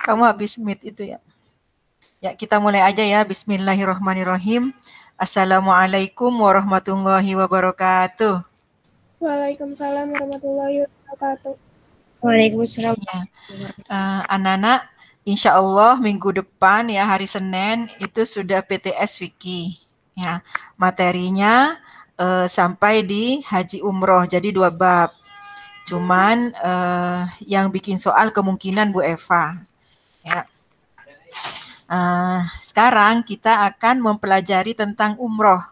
Kamu habis meet itu ya. Ya, kita mulai aja ya. Bismillahirrahmanirrahim. Assalamualaikum warahmatullahi wabarakatuh. Waalaikumsalam warahmatullahi wabarakatuh. Waalaikumsalam. Ya, anak-anak, insya Allah minggu depan ya hari Senin itu sudah PTS Wiki. Ya, materinya sampai di Haji Umroh, jadi 2 bab. Cuman yang bikin soal kemungkinan Bu Eva. Ya. Sekarang kita akan mempelajari tentang umroh.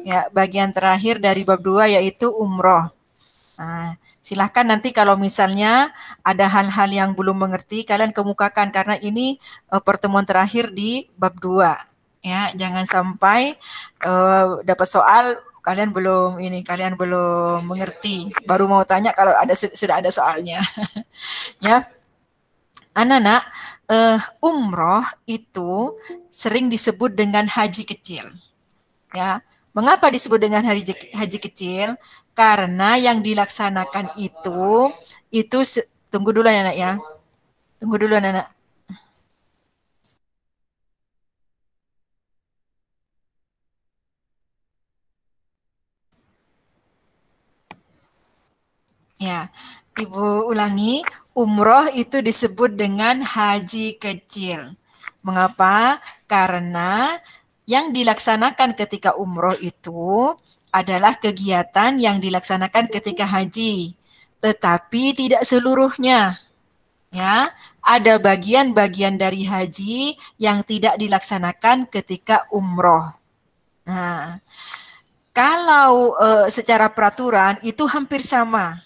Ya, bagian terakhir dari bab 2 yaitu umroh. Silahkan nanti kalau misalnya ada hal-hal yang belum mengerti, kalian kemukakan karena ini pertemuan terakhir di bab 2. Ya, jangan sampai dapat soal kalian belum mengerti, baru mau tanya kalau sudah ada soalnya. Ya. Anak-anak, umroh itu sering disebut dengan haji kecil. Ya, mengapa disebut dengan haji kecil? Karena yang dilaksanakan itu tunggu dulu anak ya. Tunggu dulu anak. Ya, Ibu ulangi, umroh itu disebut dengan haji kecil. Mengapa? Karena yang dilaksanakan ketika umroh itu adalah kegiatan yang dilaksanakan ketika haji, tetapi tidak seluruhnya. Ya, ada bagian-bagian dari haji yang tidak dilaksanakan ketika umroh. Nah, kalau secara peraturan itu hampir sama.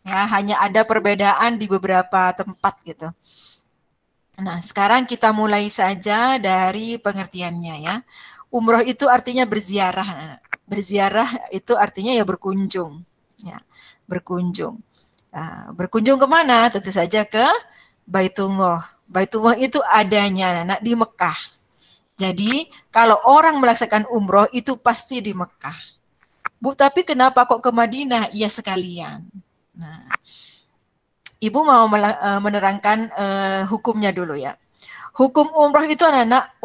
Ya, hanya ada perbedaan di beberapa tempat gitu. Nah, sekarang kita mulai saja dari pengertiannya ya. Umroh itu artinya berziarah. Berziarah itu artinya ya berkunjung. Ya, berkunjung. Nah, berkunjung kemana? Tentu saja ke Baitullah. Baitullah itu adanya di Mekah. Jadi, kalau orang melaksanakan umroh itu pasti di Mekah. Bu, tapi kenapa kok ke Madinah? Ya sekalian. Nah, Ibu mau menerangkan hukumnya dulu ya. Hukum umroh itu anak-anak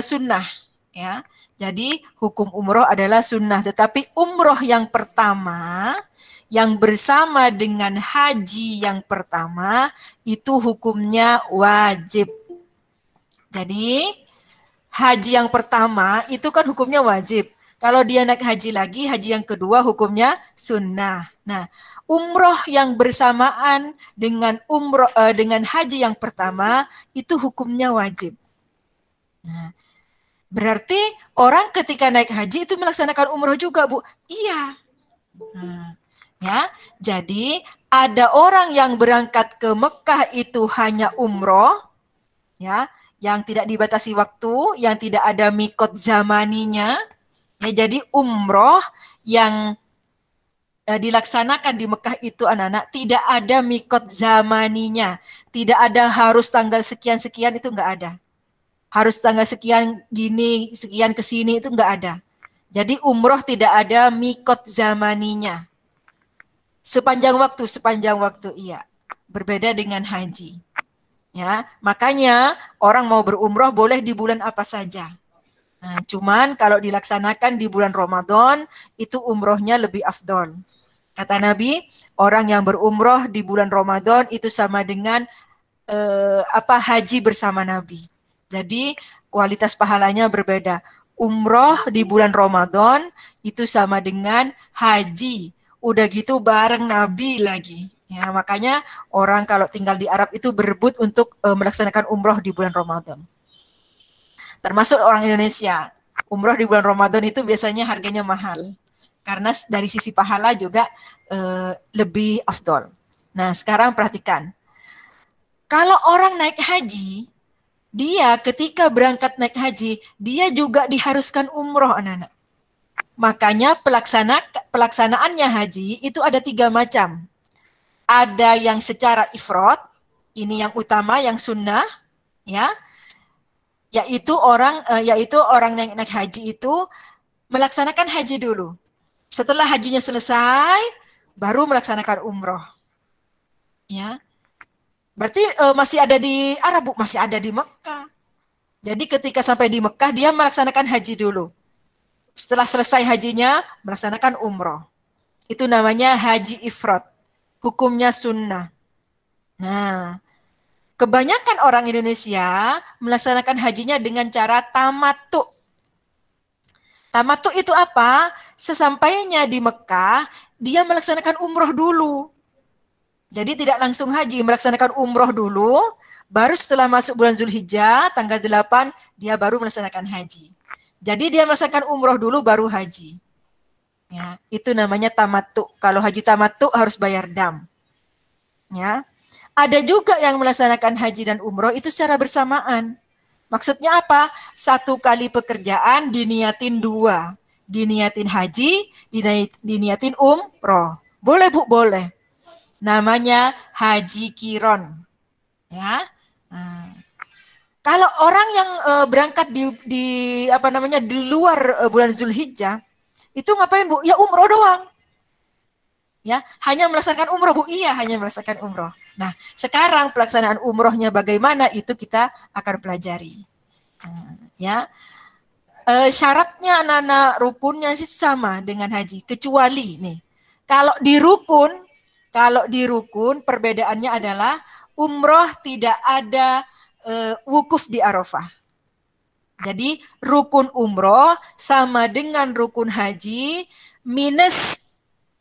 sunnah ya. Jadi hukum umroh adalah sunnah, tetapi umroh yang pertama yang bersama dengan haji yang pertama itu hukumnya wajib. Jadi haji yang pertama itu kan hukumnya wajib. Kalau dia naik haji lagi, haji yang kedua hukumnya sunnah. Nah, umroh yang bersamaan dengan dengan haji yang pertama itu hukumnya wajib. Nah, berarti orang ketika naik haji itu melaksanakan umroh juga, Bu? Iya. Nah, ya, jadi ada orang yang berangkat ke Mekah itu hanya umroh, ya, yang tidak dibatasi waktu, yang tidak ada mikot zamaninya. Ya, jadi umroh yang dilaksanakan di Mekah itu anak-anak tidak ada mikot zamaninya, tidak ada harus tanggal sekian-sekian, itu enggak ada. Harus tanggal sekian gini, sekian ke sini, itu enggak ada. Jadi umroh tidak ada mikot zamaninya. Sepanjang waktu iya. Berbeda dengan haji. Ya, makanya orang mau berumroh boleh di bulan apa saja. Nah, cuman kalau dilaksanakan di bulan Ramadan itu umrohnya lebih afdol. Kata Nabi, orang yang berumroh di bulan Ramadan itu sama dengan haji bersama Nabi. Jadi kualitas pahalanya berbeda. Umroh di bulan Ramadan itu sama dengan haji. Udah gitu bareng Nabi lagi. Ya, makanya orang kalau tinggal di Arab itu berebut untuk melaksanakan umroh di bulan Ramadan. Termasuk orang Indonesia. Umroh di bulan Ramadan itu biasanya harganya mahal. Karena dari sisi pahala juga lebih afdol. Nah, sekarang perhatikan. Kalau orang naik haji, dia ketika berangkat naik haji, dia juga diharuskan umroh, anak-anak. Makanya pelaksanaannya haji itu ada 3 macam. Ada yang secara ifrad, ini yang utama, yang sunnah, ya. Yaitu orang yang naik haji itu melaksanakan haji dulu. Setelah hajinya selesai, baru melaksanakan umroh. Ya. Berarti masih ada di Arab, Bu, masih ada di Mekah. Jadi ketika sampai di Mekah dia melaksanakan haji dulu. Setelah selesai hajinya melaksanakan umroh. Itu namanya haji ifrad. Hukumnya sunnah. Nah, kebanyakan orang Indonesia melaksanakan hajinya dengan cara tamattu. Tamattu itu apa? Sesampainya di Mekah, dia melaksanakan umroh dulu. Jadi tidak langsung haji, melaksanakan umroh dulu, baru setelah masuk bulan Zulhijjah, tanggal 8, dia baru melaksanakan haji. Jadi dia melaksanakan umroh dulu, baru haji. Ya, itu namanya tamattu. Kalau haji tamattu harus bayar dam. Ya, ada juga yang melaksanakan haji dan umroh itu secara bersamaan. Maksudnya apa? Satu kali pekerjaan diniatin dua. Diniatin haji, diniatin umroh. Boleh, Bu, boleh. Namanya haji kiron. Ya. Nah, kalau orang yang berangkat di luar bulan Zulhijjah, itu ngapain, Bu? Ya umroh doang. Ya, hanya melaksanakan umroh, Bu. Iya, hanya melaksanakan umroh. Nah, sekarang pelaksanaan umrohnya bagaimana itu kita akan pelajari. Ya. Syaratnya anak-anak rukunnya sih sama dengan haji, kecuali nih. Kalau di rukun perbedaannya adalah umroh tidak ada wukuf di Arafah. Jadi rukun umroh sama dengan rukun haji minus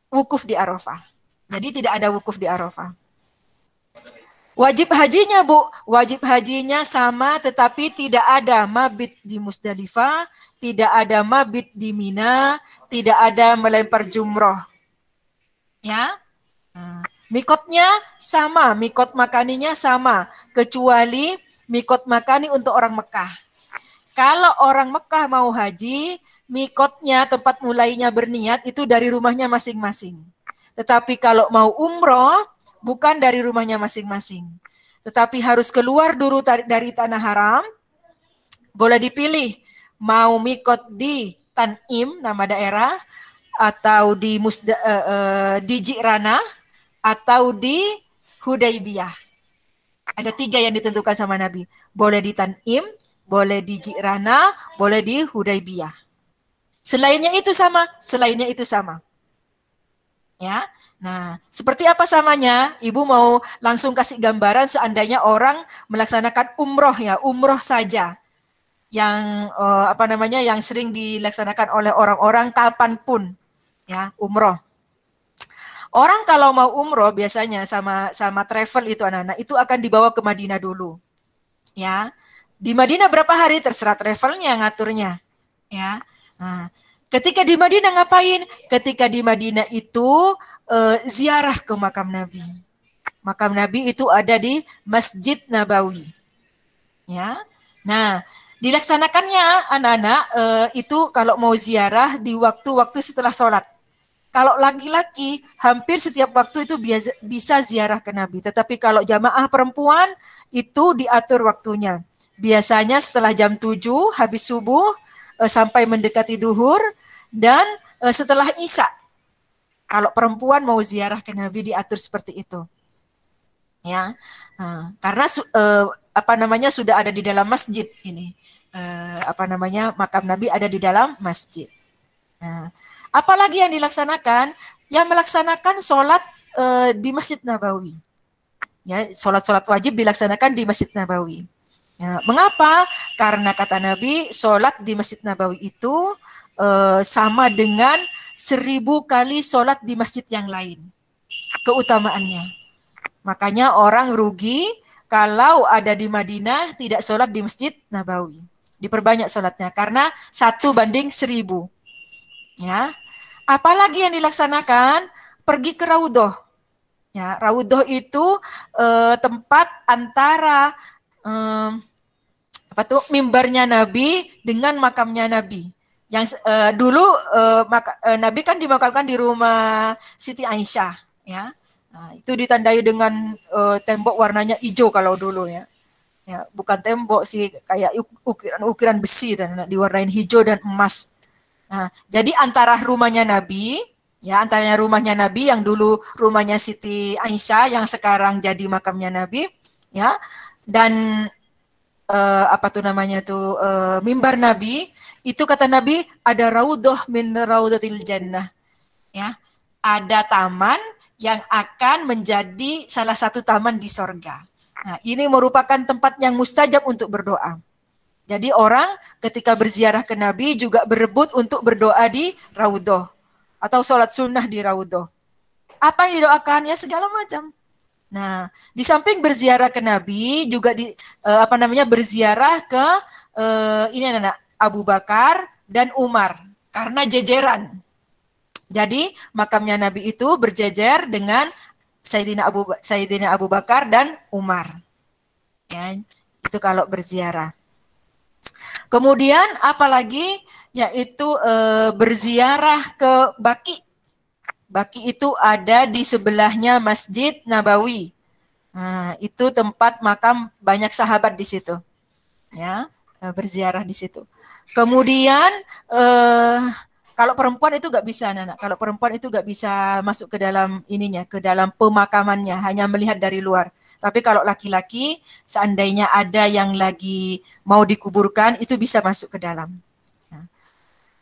wukuf di Arafah. Jadi tidak ada wukuf di Arafah. Wajib hajinya, Bu, wajib hajinya sama tetapi tidak ada mabit di Musdalifah, tidak ada mabit di Mina, tidak ada melempar jumroh. Ya. Mikotnya sama, mikot makaninya sama, kecuali mikot makani untuk orang Mekah. Kalau orang Mekah mau haji, mikotnya tempat mulainya berniat itu dari rumahnya masing-masing. Tetapi kalau mau umroh, bukan dari rumahnya masing-masing. Tetapi harus keluar dulu dari tanah haram, boleh dipilih mau mikot di Tanim, nama daerah, atau di Ji'rana, atau di Hudaybiyah. Ada 3 yang ditentukan sama Nabi. Boleh di Tanim, boleh di Ji'rana, boleh di Hudaybiyah. Selainnya itu sama. Ya. Nah, seperti apa samanya? Ibu mau langsung kasih gambaran seandainya orang melaksanakan umroh ya, umroh saja. Yang yang sering dilaksanakan oleh orang-orang kapanpun. Ya, umroh. Orang kalau mau umroh biasanya sama travel itu anak-anak itu akan dibawa ke Madinah dulu. Ya. Di Madinah berapa hari terserah travelnya ngaturnya. Ya. Nah, ketika di Madinah ngapain? Ketika di Madinah itu ziarah ke makam Nabi. Makam Nabi itu ada di Masjid Nabawi. Ya. Nah, dilaksanakannya anak-anak itu kalau mau ziarah di waktu-waktu setelah sholat. Kalau laki-laki, hampir setiap waktu itu bisa ziarah ke Nabi. Tetapi kalau jamaah perempuan, itu diatur waktunya. Biasanya setelah jam 7, habis subuh, sampai mendekati duhur, dan setelah isya. Kalau perempuan mau ziarah ke Nabi, diatur seperti itu. Ya, karena sudah ada di dalam masjid ini. Makam Nabi ada di dalam masjid. Nah, apalagi yang dilaksanakan? Yang melaksanakan sholat di Masjid Nabawi. Ya, sholat wajib dilaksanakan di Masjid Nabawi. Ya, mengapa? Karena kata Nabi, sholat di Masjid Nabawi itu sama dengan 1000 kali sholat di masjid yang lain. Keutamaannya. Makanya orang rugi kalau ada di Madinah tidak sholat di Masjid Nabawi. Diperbanyak sholatnya karena 1:1000. Ya, apalagi yang dilaksanakan? Pergi ke Raudhoh. Ya, Raudhoh itu tempat antara mimbarnya Nabi dengan makamnya Nabi. Yang dulu Nabi kan dimakamkan di rumah Siti Aisyah. Ya, nah, itu ditandai dengan tembok warnanya hijau kalau dulu ya. Ya, bukan tembok sih, kayak ukiran besi dan diwarnain hijau dan emas. Nah, jadi antara rumahnya Nabi, yang dulu rumahnya Siti Aisyah, yang sekarang jadi makamnya Nabi, ya. Dan apa tuh namanya tuh mimbar Nabi itu kata Nabi ada raudhah min raudatil jannah, ya. Ada taman yang akan menjadi salah satu taman di sorga. Nah, ini merupakan tempat yang mustajab untuk berdoa. Jadi orang ketika berziarah ke Nabi juga berebut untuk berdoa di raudhah atau sholat sunnah di raudhah. Apa yang didoakan? Ya segala macam. Nah, di samping berziarah ke Nabi juga berziarah ke ini anak Abu Bakar dan Umar karena jejeran. Jadi makamnya Nabi itu berjejer dengan Sayyidina Abu Bakar dan Umar. Ya, itu kalau berziarah. Kemudian apalagi yaitu berziarah ke Baqi. Baqi itu ada di sebelahnya Masjid Nabawi. Nah, itu tempat makam banyak sahabat di situ. Ya, berziarah di situ. Kemudian kalau perempuan itu nggak bisa, Nana. Kalau perempuan itu nggak bisa masuk ke dalam ininya, ke dalam pemakamannya, hanya melihat dari luar. Tapi kalau laki-laki, seandainya ada yang lagi mau dikuburkan, itu bisa masuk ke dalam. Nah,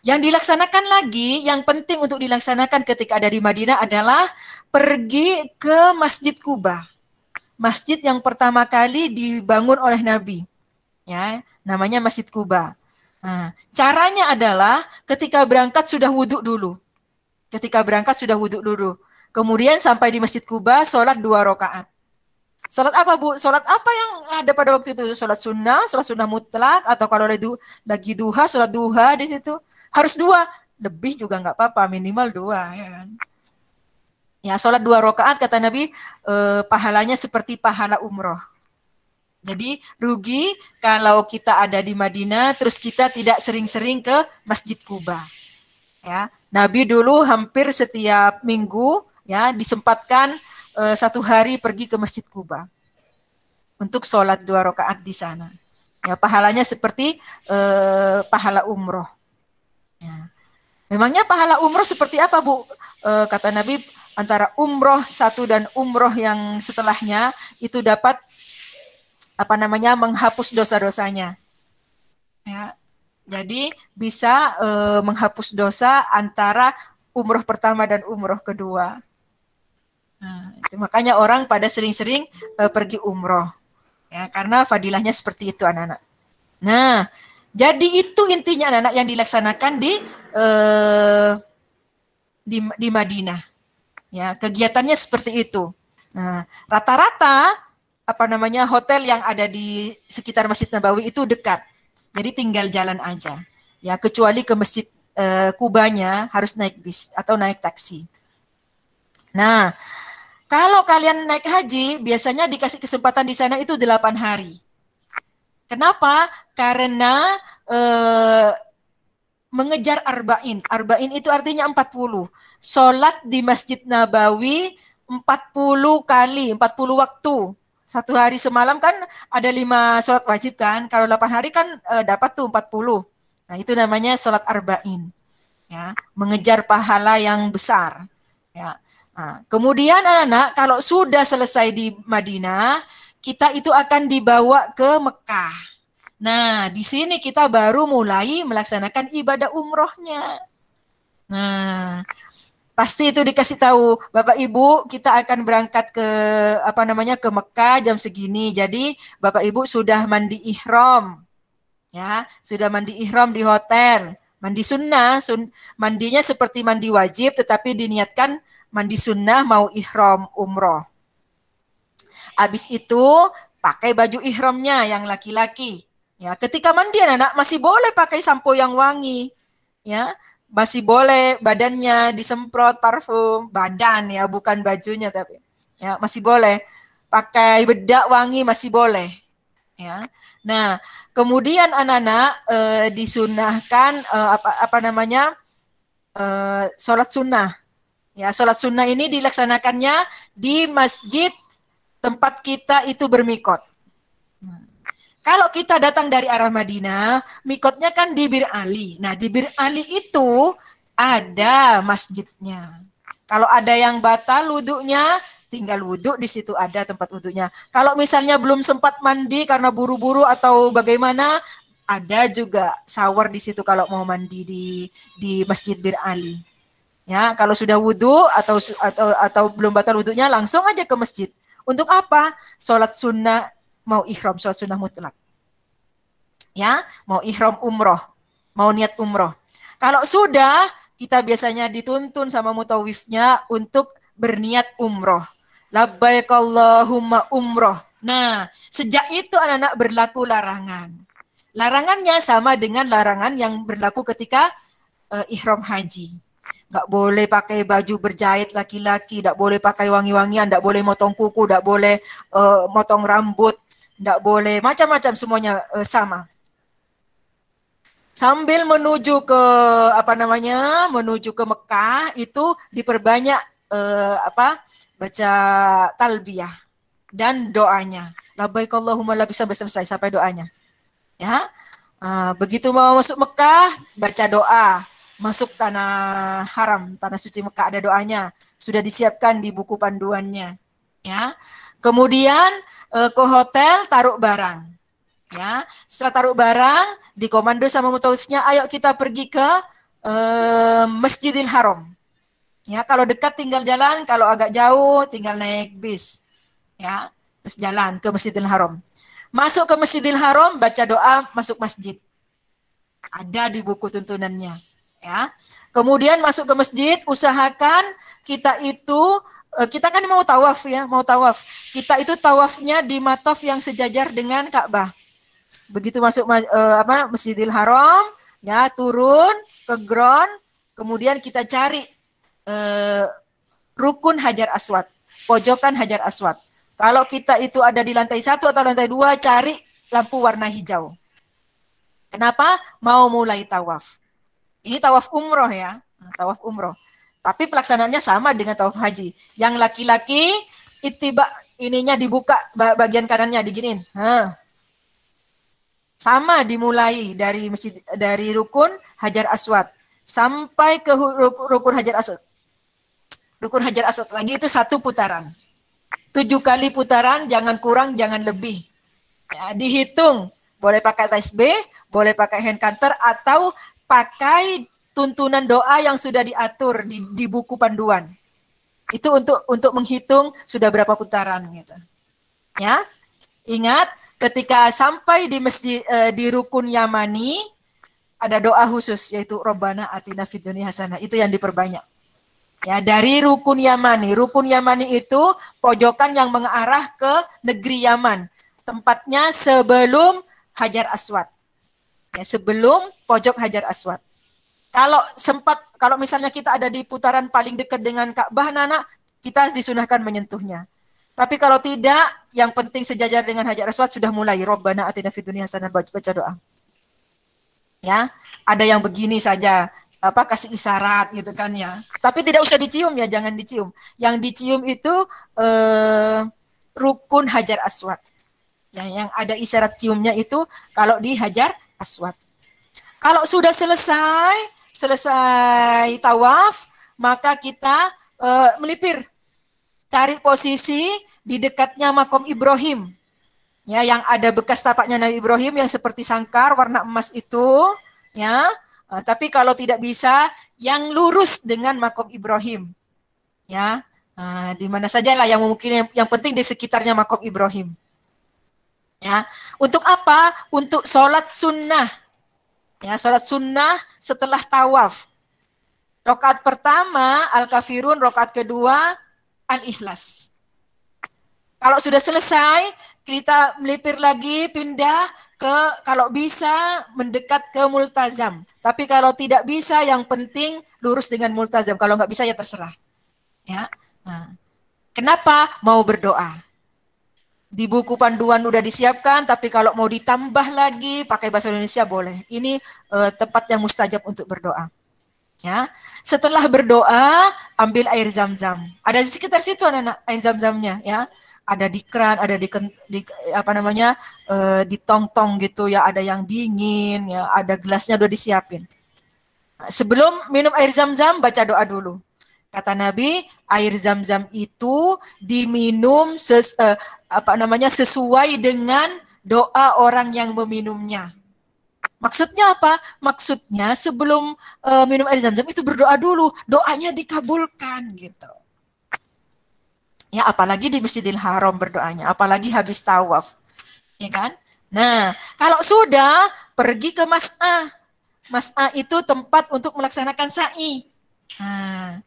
yang dilaksanakan lagi, yang penting untuk dilaksanakan ketika ada di Madinah adalah pergi ke Masjid Quba. Masjid yang pertama kali dibangun oleh Nabi. Ya, namanya Masjid Quba. Nah, caranya adalah ketika berangkat sudah wudhu dulu. Ketika berangkat sudah wudhu dulu. Kemudian sampai di Masjid Quba, sholat 2 rakaat. Sholat apa, Bu? Sholat apa yang ada pada waktu itu? Sholat sunnah mutlak, atau kalau lagi duha, sholat duha di situ. Harus 2. Lebih juga nggak apa-apa, minimal 2. Ya kan? Ya, sholat 2 rakaat, kata Nabi, pahalanya seperti pahala umroh. Jadi rugi kalau kita ada di Madinah terus kita tidak sering-sering ke Masjid Quba. Ya, Nabi dulu hampir setiap minggu ya disempatkan 1 hari pergi ke Masjid Quba untuk sholat 2 rakaat di sana. Ya, pahalanya seperti pahala umroh. Ya. Memangnya pahala umroh seperti apa, Bu? Kata Nabi antara umroh 1 dan umroh yang setelahnya itu dapat menghapus dosa-dosanya. Ya, jadi bisa menghapus dosa antara umroh pertama dan umroh kedua. Nah, itu makanya orang pada sering-sering pergi umroh. Ya, karena fadilahnya seperti itu anak-anak. Nah, jadi itu intinya anak-anak yang dilaksanakan di Madinah. Ya, kegiatannya seperti itu. Nah, rata-rata hotel yang ada di sekitar Masjid Nabawi itu dekat. Jadi tinggal jalan aja. Ya, kecuali ke Masjid Kubanya harus naik bis atau naik taksi. Nah, kalau kalian naik haji, biasanya dikasih kesempatan di sana itu 8 hari. Kenapa? Karena mengejar arba'in. Arba'in itu artinya 40. Sholat di Masjid Nabawi 40 kali, 40 waktu. 1 hari semalam kan ada 5 sholat wajib kan. Kalau 8 hari kan dapat tuh 40. Nah, itu namanya sholat arba'in. Ya, mengejar pahala yang besar. Ya. Nah, kemudian anak-anak kalau sudah selesai di Madinah, kita itu akan dibawa ke Mekah. Nah, di sini kita baru mulai melaksanakan ibadah umrohnya. Nah, pasti itu dikasih tahu, Bapak Ibu, kita akan berangkat ke ke Mekah jam segini. Jadi Bapak Ibu sudah mandi ihram. Ya, sudah mandi ihram di hotel. Mandi sunnah, mandinya seperti mandi wajib tetapi diniatkan mandi sunnah mau ihram umroh. Habis itu pakai baju ihramnya yang laki-laki. Ya, ketika mandi anak masih boleh pakai sampo yang wangi. Ya, masih boleh badannya disemprot parfum, badan ya, bukan bajunya tapi. Ya, masih boleh. Pakai bedak wangi masih boleh. Ya. Nah, kemudian anak-anak disunahkan sholat sunnah. Ya, sholat sunnah ini dilaksanakannya di masjid tempat kita itu bermikot. Kalau kita datang dari arah Madinah, mikotnya kan di Bir Ali. Nah, di Bir Ali itu ada masjidnya. Kalau ada yang batal wudhunya, tinggal wudhu, di situ ada tempat wudhunya. Kalau misalnya belum sempat mandi karena buru-buru atau bagaimana, ada juga shower di situ kalau mau mandi di Masjid Bir Ali. Ya, kalau sudah wudhu atau belum batal wudhunya, langsung aja ke masjid. Untuk apa? Sholat sunnah, mau ihram, sholat sunnah mutlak. Ya, mau ihram umroh, mau niat umroh. Kalau sudah, kita biasanya dituntun sama mutawifnya untuk berniat umroh. Labbaik Allahumma umroh. Nah, sejak itu anak-anak berlaku larangan. Larangannya sama dengan larangan yang berlaku ketika ihram haji. Nggak boleh pakai baju berjahit laki-laki, nggak boleh pakai wangi-wangian, nggak boleh motong kuku, nggak boleh motong rambut, nggak boleh macam-macam, semuanya sama. Sambil menuju ke menuju ke Mekah itu diperbanyak baca talbiyah dan doanya. Labbaik Allahumma labbaik sampai selesai, sampai doanya. Ya, begitu mau masuk Mekah baca doa. Masuk tanah haram, tanah suci Mekah, ada doanya. Sudah disiapkan di buku panduannya. Ya. Kemudian ke hotel taruh barang. Ya, setelah taruh barang, dikomando sama mutawifnya, ayo kita pergi ke Masjidil Haram. Ya, kalau dekat tinggal jalan, kalau agak jauh tinggal naik bis. Ya, terus jalan ke Masjidil Haram. Masuk ke Masjidil Haram, baca doa, masuk masjid. Ada di buku tuntunannya. Ya. Kemudian masuk ke masjid, usahakan kita kan mau tawaf ya, mau tawaf. Kita itu tawafnya di mataf yang sejajar dengan Ka'bah. Begitu masuk Masjidil Haram, ya turun ke ground, kemudian kita cari rukun Hajar Aswad, pojokan Hajar Aswad. Kalau kita itu ada di lantai 1 atau lantai 2, cari lampu warna hijau. Kenapa? Mau mulai tawaf. Ini tawaf umroh ya, tawaf umroh. Tapi pelaksanaannya sama dengan tawaf haji. Yang laki-laki ittiba ininya dibuka bagian kanannya diginin. Sama dimulai dari rukun Hajar Aswad sampai ke rukun Hajar Aswad. Rukun Hajar Aswad lagi itu 1 putaran. 7 kali putaran, jangan kurang, jangan lebih. Ya, dihitung. Boleh pakai tasbih, boleh pakai hand counter, atau pakai tuntunan doa yang sudah diatur di buku panduan. Itu untuk menghitung sudah berapa putaran gitu. Ya. Ingat, ketika sampai di masjid di rukun Yamani ada doa khusus yaitu Rabbana atina fid dunya hasanah. Itu yang diperbanyak. Ya, dari rukun Yamani. Rukun Yamani itu pojokan yang mengarah ke negeri Yaman. Tempatnya sebelum Hajar Aswad. Ya, sebelum pojok Hajar Aswad. Kalau misalnya kita ada di putaran paling dekat dengan Ka'bah, anak-anak, kita disunahkan menyentuhnya. Tapi kalau tidak, yang penting sejajar dengan Hajar Aswad sudah mulai. Rabbana atina fid dunya hasanah, baca doa. Ya, ada yang begini saja, kasih isyarat gitu kan ya. Tapi tidak usah dicium ya, jangan dicium. Yang dicium itu rukun Hajar Aswad. Yang ada isyarat ciumnya itu kalau di Hajar Aswad. Kalau sudah selesai tawaf, maka kita melipir, cari posisi di dekatnya makom Ibrahim, ya, yang ada bekas tapaknya Nabi Ibrahim yang seperti sangkar warna emas itu, ya. Tapi kalau tidak bisa, yang lurus dengan makom Ibrahim, ya, di mana saja lah yang mungkin, yang penting di sekitarnya makom Ibrahim. Ya, untuk apa? Untuk sholat sunnah. Ya, sholat sunnah setelah tawaf. Rakaat pertama Al-Kafirun, rakaat kedua Al-Ikhlas. Kalau sudah selesai, kita melipir lagi, pindah ke, kalau bisa mendekat ke multazam. Tapi kalau tidak bisa, yang penting lurus dengan multazam. Kalau nggak bisa ya terserah. Ya. Nah. Kenapa? Mau berdoa. Di buku panduan udah disiapkan, tapi kalau mau ditambah lagi pakai bahasa Indonesia boleh. Ini tempat yang mustajab untuk berdoa. Ya, setelah berdoa ambil air zam-zam. Ada di sekitar situ anak-anak air zam-zamnya, ya. Ada di keran, ada di di tong-tong gitu ya. Ada yang dingin, ya. Ada gelasnya udah disiapin. Sebelum minum air zam-zam baca doa dulu. Kata Nabi, air zam-zam itu diminum sesuai dengan doa orang yang meminumnya. Maksudnya apa? Maksudnya sebelum minum air zam-zam itu berdoa dulu, doanya dikabulkan gitu. Ya, apalagi di Masjidil Haram berdoanya, apalagi habis tawaf, ya kan? Nah, kalau sudah pergi ke Mas'ah. Mas'ah itu tempat untuk melaksanakan sa'i. Nah,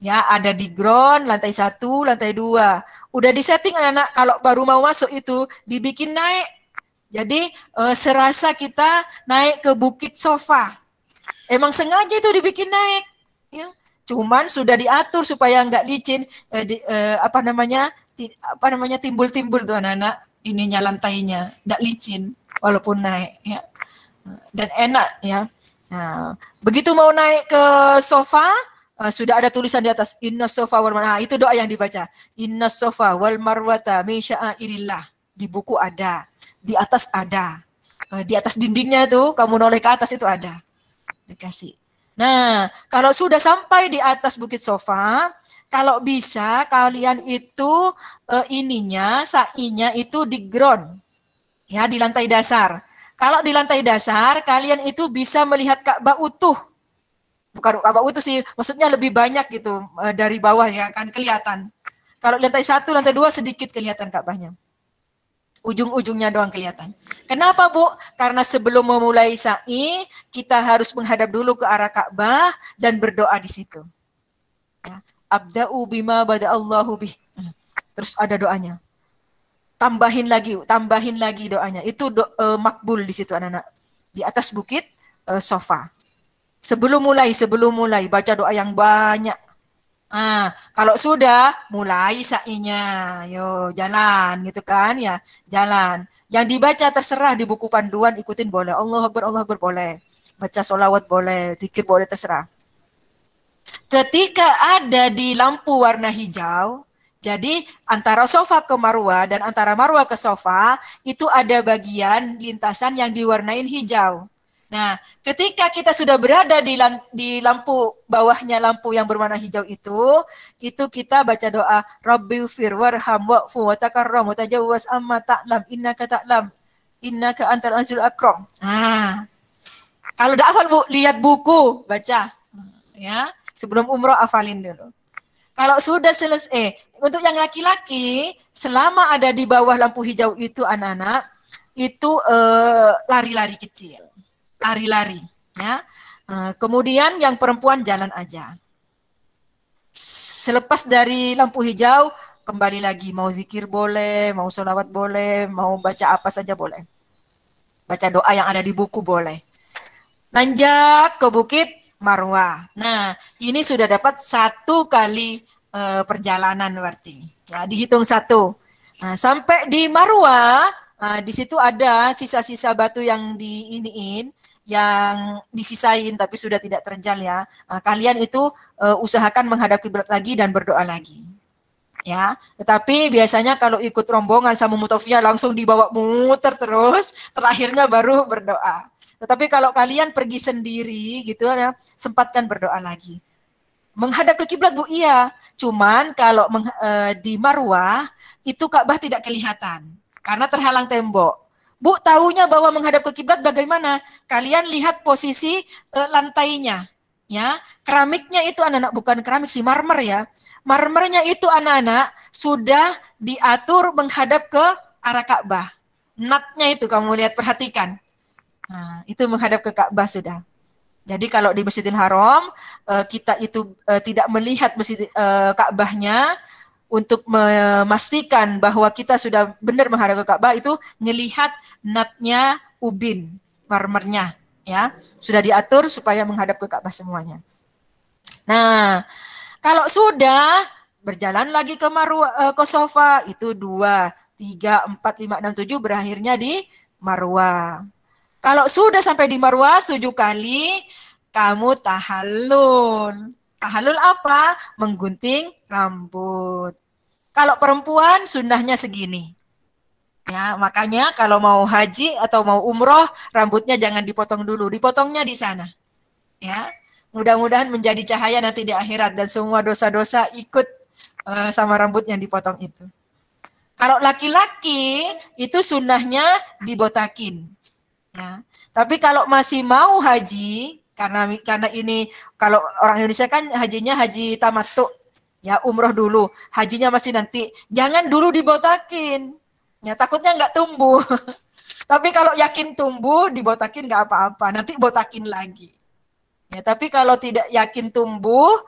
ya ada di ground, lantai 1, lantai 2. Udah disetting anak-anak, kalau baru mau masuk itu dibikin naik. Jadi serasa kita naik ke Bukit Sofa. Emang sengaja itu dibikin naik. Ya. Cuman sudah diatur supaya nggak licin, timbul-timbul tuh anak-anak ininya lantainya, nggak licin walaupun naik ya. Dan enak ya. Nah, begitu mau naik ke sofa, sudah ada tulisan di atas inna sofa wal marwah. Itu doa yang dibaca. Inna sofa wal marwata min sya'airillah. Di buku ada, di atas ada. Di atas dindingnya tuh kamu noleh ke atas itu ada. Dikasih. Nah, kalau sudah sampai di atas Bukit Sofa, kalau bisa kalian itu sa'inya itu di ground. Ya, di lantai dasar. Kalau di lantai dasar, kalian itu bisa melihat Ka'bah utuh. Bukan Ka'bah utuh sih, maksudnya lebih banyak gitu dari bawah ya kan kelihatan. Kalau lantai 1, lantai 2 sedikit kelihatan Ka'bahnya. Ujung-ujungnya doang kelihatan. Kenapa, Bu? Karena sebelum memulai sa'i, kita harus menghadap dulu ke arah Ka'bah dan berdoa di situ. Ya. Abda'u bima bada'allahu bih. Terus ada doanya. Tambahin lagi doanya. Itu makbul di situ anak-anak. Di atas bukit sofa. Sebelum mulai baca doa yang banyak. Kalau sudah mulai sa'inya, yo jalan gitu kan ya, jalan. Yang dibaca terserah di buku panduan ikutin boleh. Allah Akbar boleh. Baca sholawat boleh, zikir boleh terserah. Ketika ada di lampu warna hijau, jadi antara sofa ke marwah dan antara marwah ke sofa itu ada bagian lintasan yang diwarnain hijau. Nah, ketika kita sudah berada di lampu bawahnya lampu yang berwarna hijau itu kita baca doa Rabbighfir warham wa'fu wa takarram wa tajawwaz amma ta'lam innaka antal azizul akram. Kalau udah hafal Bu, lihat buku, baca. Ya, sebelum umroh hafalin dulu. Kalau sudah selesai, untuk yang laki-laki selama ada di bawah lampu hijau itu anak-anak itu lari-lari kecil. Lari-lari, ya. Kemudian yang perempuan jalan aja. Selepas dari lampu hijau, kembali lagi. Mau zikir boleh, mau sholawat boleh, mau baca apa saja boleh. Baca doa yang ada di buku boleh. Nanjak ke Bukit Marwah. Nah, ini sudah dapat 1 kali perjalanan berarti. Ya, dihitung 1. Nah, sampai di Marwah, di situ ada sisa-sisa batu yang yang disisain tapi sudah tidak terjal ya. Kalian itu usahakan menghadap kiblat lagi dan berdoa lagi. Ya, tetapi biasanya kalau ikut rombongan sama mutofia langsung dibawa muter terus, terakhirnya baru berdoa. Tetapi kalau kalian pergi sendiri gitu ya, sempatkan berdoa lagi. Menghadap ke kiblat Bu, iya. Cuman kalau di Marwah itu Ka'bah tidak kelihatan karena terhalang tembok. Bu, tahunya bahwa menghadap ke kiblat bagaimana? Kalian lihat posisi lantainya, ya. Keramiknya itu anak-anak bukan keramik sih, marmer ya. Marmernya itu anak-anak sudah diatur menghadap ke arah Ka'bah. Natnya itu kamu lihat perhatikan. Nah, itu menghadap ke Ka'bah sudah. Jadi kalau di Masjidil Haram kita itu tidak melihat Ka'bahnya. Untuk memastikan bahwa kita sudah benar menghadap ke Ka'bah itu ngelihat natnya ubin, marmernya ya. Sudah diatur supaya menghadap ke Ka'bah semuanya. Nah, kalau sudah berjalan lagi ke Marwah ke Sofa itu 2, 3, 4, 5, 6, 7 berakhirnya di Marwah. Kalau sudah sampai di Marwah 7 kali kamu tahallul. Tahallul apa? Menggunting rambut. Kalau perempuan sunnahnya segini. Ya, makanya kalau mau haji atau mau umroh, rambutnya jangan dipotong dulu, dipotongnya di sana. Ya. Mudah-mudahan menjadi cahaya nanti di akhirat dan semua dosa-dosa ikut sama rambut yang dipotong itu. Kalau laki-laki itu sunnahnya dibotakin. Ya. Tapi kalau masih mau haji, karena ini kalau orang Indonesia kan hajinya haji tamattu, ya umroh dulu, hajinya masih nanti, jangan dulu dibotakin, ya takutnya nggak tumbuh. Tapi kalau yakin tumbuh, dibotakin nggak apa-apa, nanti botakin lagi. Ya, tapi kalau tidak yakin tumbuh,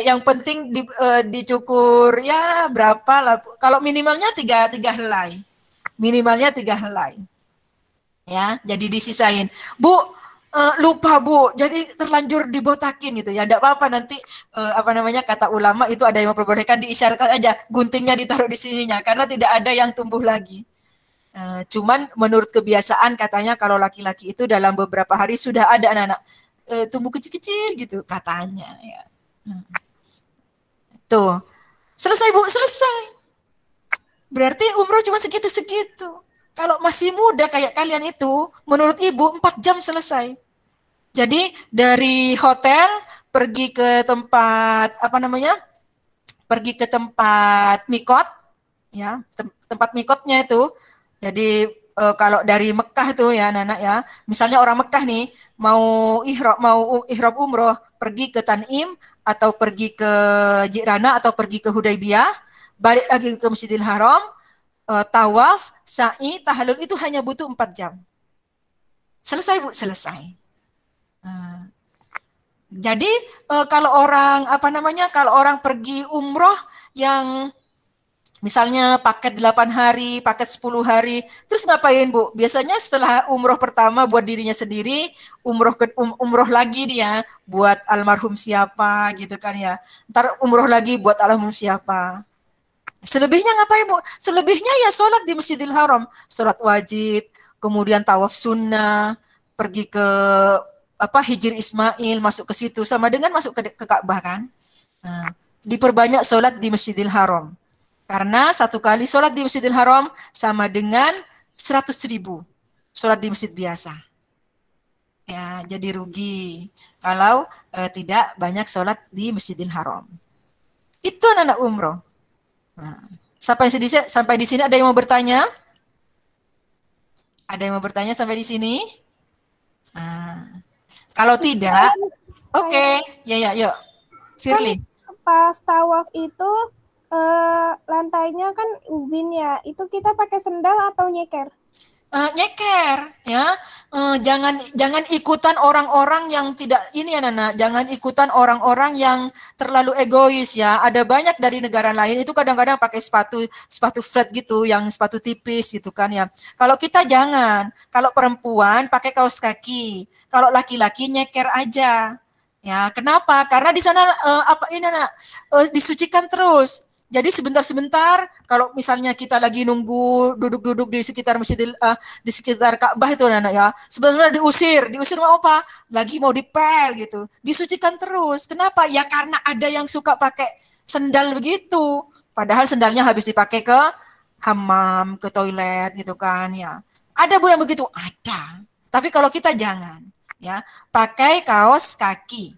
yang penting dicukur ya berapa lah, kalau minimalnya tiga helai, minimalnya 3 helai. Ya, jadi disisain. Bu, lupa Bu, jadi terlanjur dibotakin gitu ya. Enggak apa-apa nanti kata ulama itu ada yang memperbolehkan diisyaratkan aja guntingnya ditaruh di sininya karena tidak ada yang tumbuh lagi. Cuman menurut kebiasaan katanya kalau laki-laki itu dalam beberapa hari sudah ada anak-anak tumbuh kecil-kecil gitu katanya ya. Tuh. Selesai Bu, selesai. Berarti umroh cuma segitu-segitu. Kalau masih muda kayak kalian itu, menurut ibu 4 jam selesai. Jadi dari hotel pergi ke tempat pergi ke tempat mikot, ya tempat mikotnya itu. Jadi kalau dari Mekah itu ya anak-anak ya, misalnya orang Mekah nih mau ihram umroh pergi ke Tanim atau pergi ke Jirana atau pergi ke Hudaybiyah, balik lagi ke Masjidil Haram. Tawaf, sa'i, tahallul itu hanya butuh 4 jam. Selesai Bu, selesai. Jadi kalau orang pergi umroh yang misalnya paket 8 hari, paket 10 hari, terus ngapain Bu? Biasanya setelah umroh pertama buat dirinya sendiri, umroh lagi dia buat almarhum siapa gitu kan ya. Ntar umroh lagi buat almarhum siapa. Selebihnya ngapain Bu? Selebihnya ya sholat di Masjidil Haram, sholat wajib, kemudian tawaf sunnah, pergi ke Hijr Ismail, masuk ke situ sama dengan masuk ke Ka'bah kan. Nah, diperbanyak sholat di Masjidil Haram. Karena 1 kali sholat di Masjidil Haram sama dengan 100.000 sholat di masjid biasa. Ya, jadi rugi kalau tidak banyak sholat di Masjidil Haram. Itu anak umroh. Nah, sampai di sini ada yang mau bertanya? Ada yang mau bertanya sampai di sini? Nah, kalau tidak, oke. Ya, yuk. Firly. Pas tawaf itu lantainya kan ubin ya. Itu kita pakai sendal atau nyeker? Nyeker ya, jangan ikutan orang-orang yang tidak ini anak-anak, jangan ikutan orang-orang yang terlalu egois ya. Ada banyak dari negara lain itu kadang-kadang pakai sepatu flat gitu, yang sepatu tipis gitu kan ya. Kalau kita jangan, kalau perempuan pakai kaos kaki, kalau laki-laki nyeker aja. Ya, kenapa? Karena di sana disucikan terus. Jadi sebentar-sebentar kalau misalnya kita lagi nunggu duduk-duduk di sekitar di sekitar Ka'bah itu anak ya, sebenarnya diusir mau apa? Lagi mau dipel gitu. Disucikan terus. Kenapa? Ya karena ada yang suka pakai sendal begitu. Padahal sendalnya habis dipakai ke hammam, ke toilet gitu kan ya. Ada Bu yang begitu? Ada. Tapi kalau kita jangan ya, pakai kaos kaki.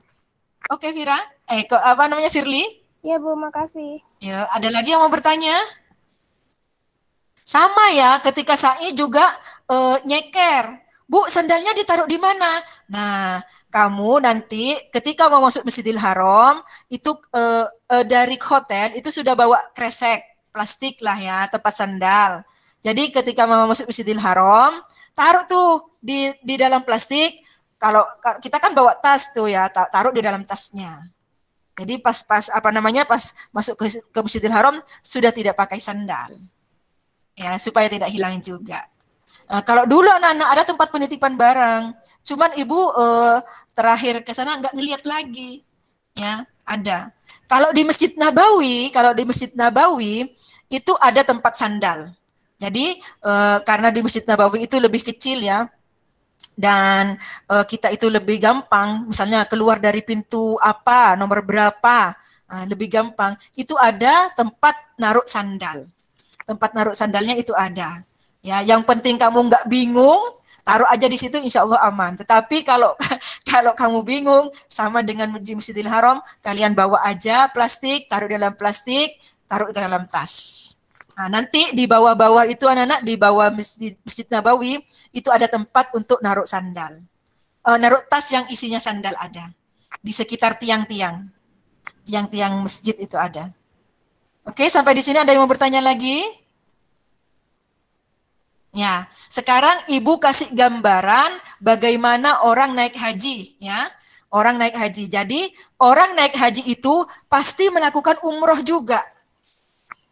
Oke, Vira? Firly? Ya Bu, makasih. Ya, ada lagi yang mau bertanya? Sama ya, ketika sa'i juga nyeker. Bu, sandalnya ditaruh di mana? Nah, kamu nanti ketika mau masuk Masjidil Haram, itu dari hotel itu sudah bawa kresek, plastik lah ya, tempat sandal. Jadi ketika mau masuk Masjidil Haram, taruh tuh di dalam plastik. Kalau kita kan bawa tas tuh ya, taruh di dalam tasnya. Jadi pas masuk ke Masjidil Haram sudah tidak pakai sandal. Ya, supaya tidak hilang juga. Kalau dulu anak-anak ada tempat penitipan barang, cuman ibu terakhir ke sana nggak ngelihat lagi. Ya, ada. Kalau di Masjid Nabawi itu ada tempat sandal. Jadi karena di Masjid Nabawi itu lebih kecil ya, dan kita itu lebih gampang, misalnya keluar dari pintu apa, nomor berapa, lebih gampang. Itu ada tempat naruh sandal. Tempat naruh sandalnya itu ada. Ya, yang penting kamu nggak bingung, taruh aja di situ, insya Allah aman. Tetapi kalau kalau kamu bingung, sama dengan di Masjidil Haram, kalian bawa aja plastik, taruh dalam plastik, taruh dalam tas. Nah, nanti di bawah-bawah itu anak-anak, di bawah Masjid Nabawi itu ada tempat untuk naruh sandal, naruh tas yang isinya sandal ada di sekitar tiang-tiang masjid itu ada. Oke, sampai di sini ada yang mau bertanya lagi? Ya, sekarang Ibu kasih gambaran bagaimana orang naik haji, ya. Orang naik haji. Jadi, orang naik haji itu pasti melakukan umroh juga.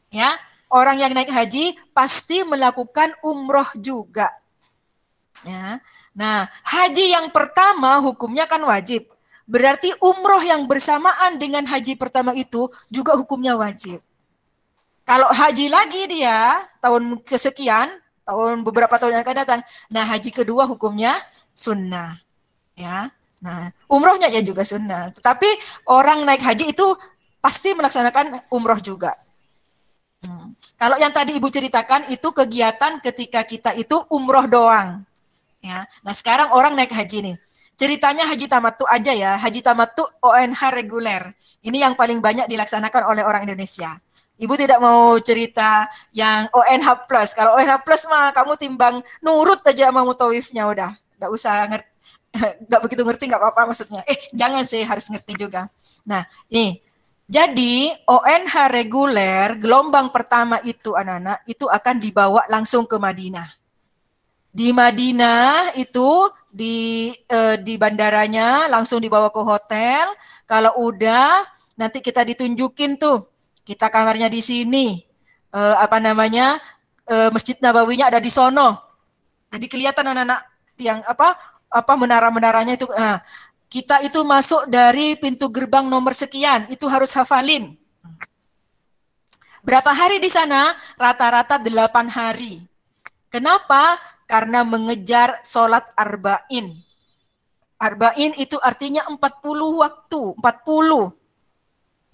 Ya, orang yang naik haji pasti melakukan umroh juga. Ya. Nah, haji yang pertama hukumnya kan wajib. Berarti umroh yang bersamaan dengan haji pertama itu juga hukumnya wajib. Kalau haji lagi dia tahun kesekian, beberapa tahun yang akan datang, nah haji kedua hukumnya sunnah. Ya. Nah, umrohnya ya juga sunnah. Tetapi orang naik haji itu pasti melaksanakan umroh juga. Kalau yang tadi Ibu ceritakan itu kegiatan ketika kita itu umroh doang. Ya. Nah, sekarang orang naik haji nih. Ceritanya haji tamattu aja ya. Haji tamattu ONH reguler. Ini yang paling banyak dilaksanakan oleh orang Indonesia. Ibu tidak mau cerita yang ONH plus. Kalau ONH plus mah kamu timbang nurut aja sama mutawifnya udah. Nggak usah ngerti, nggak begitu ngerti nggak apa-apa maksudnya. Jangan sih, harus ngerti juga. Nah, nih. Jadi ONH reguler gelombang pertama itu anak-anak itu akan dibawa langsung ke Madinah. Di Madinah itu di bandaranya langsung dibawa ke hotel. Kalau udah nanti kita ditunjukin tuh, kita kamarnya di sini, Masjid Nabawinya ada di sono. Jadi kelihatan anak-anak tiang menara-menaranya itu. Kita itu masuk dari pintu gerbang nomor sekian, itu harus hafalin. Berapa hari di sana? Rata-rata 8 hari. Kenapa? Karena mengejar sholat arba'in. Arba'in itu artinya 40 waktu, 40.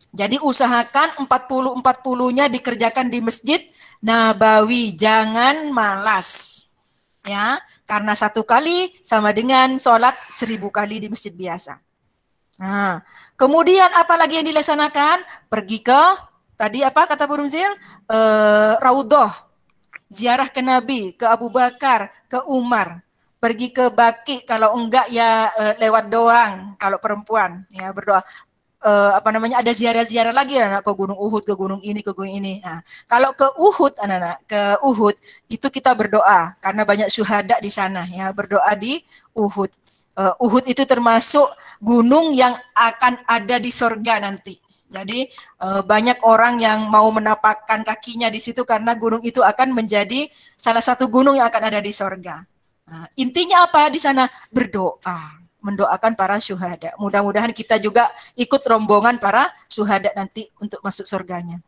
Jadi usahakan 40-40-nya dikerjakan di Masjid Nabawi, jangan malas. Ya, karena 1 kali sama dengan sholat 1000 kali di masjid biasa. Nah, kemudian apa lagi yang dilaksanakan? Pergi ke, tadi apa kata Bu Rumzil? Raudhah. Ziarah ke Nabi, ke Abu Bakar, ke Umar. Pergi ke Baqi, kalau enggak ya lewat doang, kalau perempuan ya berdoa. Ada ziarah-ziarah lagi anak, ke Gunung Uhud, ke gunung ini, ke gunung ini. Nah, kalau ke Uhud anak-anak, ke Uhud itu kita berdoa karena banyak syuhada di sana ya, berdoa di Uhud. Uhud itu termasuk gunung yang akan ada di surga nanti. Jadi banyak orang yang mau menapakkan kakinya di situ karena gunung itu akan menjadi salah satu gunung yang akan ada di surga. Nah, intinya apa di sana? Berdoa. Mendoakan para syuhada. Mudah-mudahan kita juga ikut rombongan para syuhada nanti untuk masuk surganya.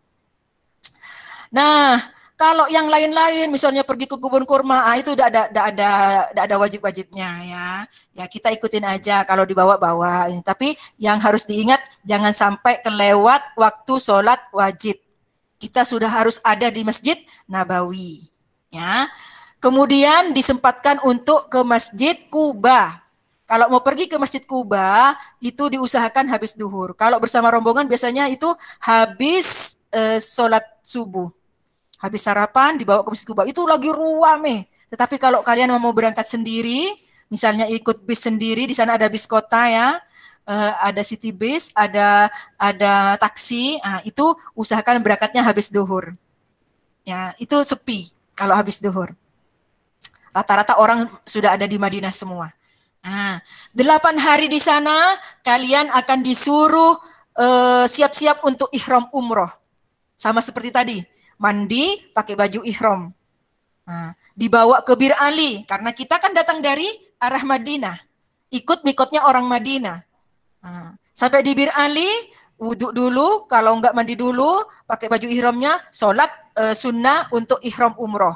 Nah, kalau yang lain-lain, misalnya pergi ke kebun kurma, itu udah ada wajib-wajibnya ya. Ya kita ikutin aja kalau dibawa-bawa. Tapi yang harus diingat jangan sampai kelewat waktu sholat wajib. Kita sudah harus ada di Masjid Nabawi. Ya. Kemudian disempatkan untuk ke Masjid Kuba. Kalau mau pergi ke Masjid Kuba, itu diusahakan habis duhur. Kalau bersama rombongan biasanya itu habis sholat subuh. Habis sarapan dibawa ke Masjid Kuba. Itu lagi ruame. Tetapi kalau kalian mau berangkat sendiri, misalnya ikut bis sendiri, di sana ada bis kota ya, ada city bus, ada taksi. Nah, itu usahakan berangkatnya habis duhur. Ya, itu sepi kalau habis duhur. Rata-rata orang sudah ada di Madinah semua. Nah, 8 hari di sana kalian akan disuruh siap-siap untuk ihram umroh. Sama seperti tadi, mandi pakai baju ihram. Nah, dibawa ke Bir Ali karena kita kan datang dari arah Madinah. Ikut mikotnya orang Madinah. Nah, sampai di Bir Ali, wudhu dulu, kalau enggak mandi dulu, pakai baju ihramnya, sholat sunnah untuk ihram umroh.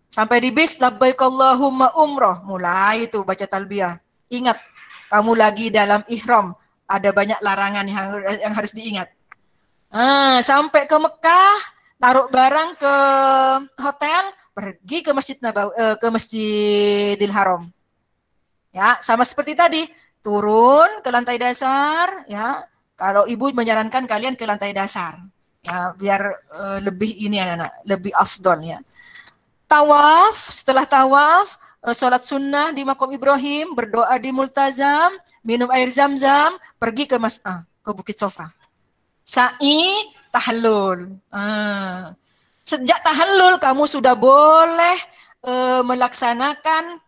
Sampai di bis, labbaik Allahumma umroh. Mulai itu baca talbiyah. Ingat, kamu lagi dalam ihram. Ada banyak larangan yang harus diingat. Sampai ke Mekah, taruh barang ke hotel, pergi ke ke Masjidil Haram. Ya, sama seperti tadi, turun ke lantai dasar, ya. Kalau ibu menyarankan kalian ke lantai dasar, ya, biar lebih ini anak-anak, lebih afdol ya. Tawaf, setelah tawaf, sholat sunnah di Makom Ibrahim, berdoa di Multazam, minum air zam-zam, pergi ke ke Bukit Sofa. Sa'i, tahallul. Sejak tahallul kamu sudah boleh melaksanakan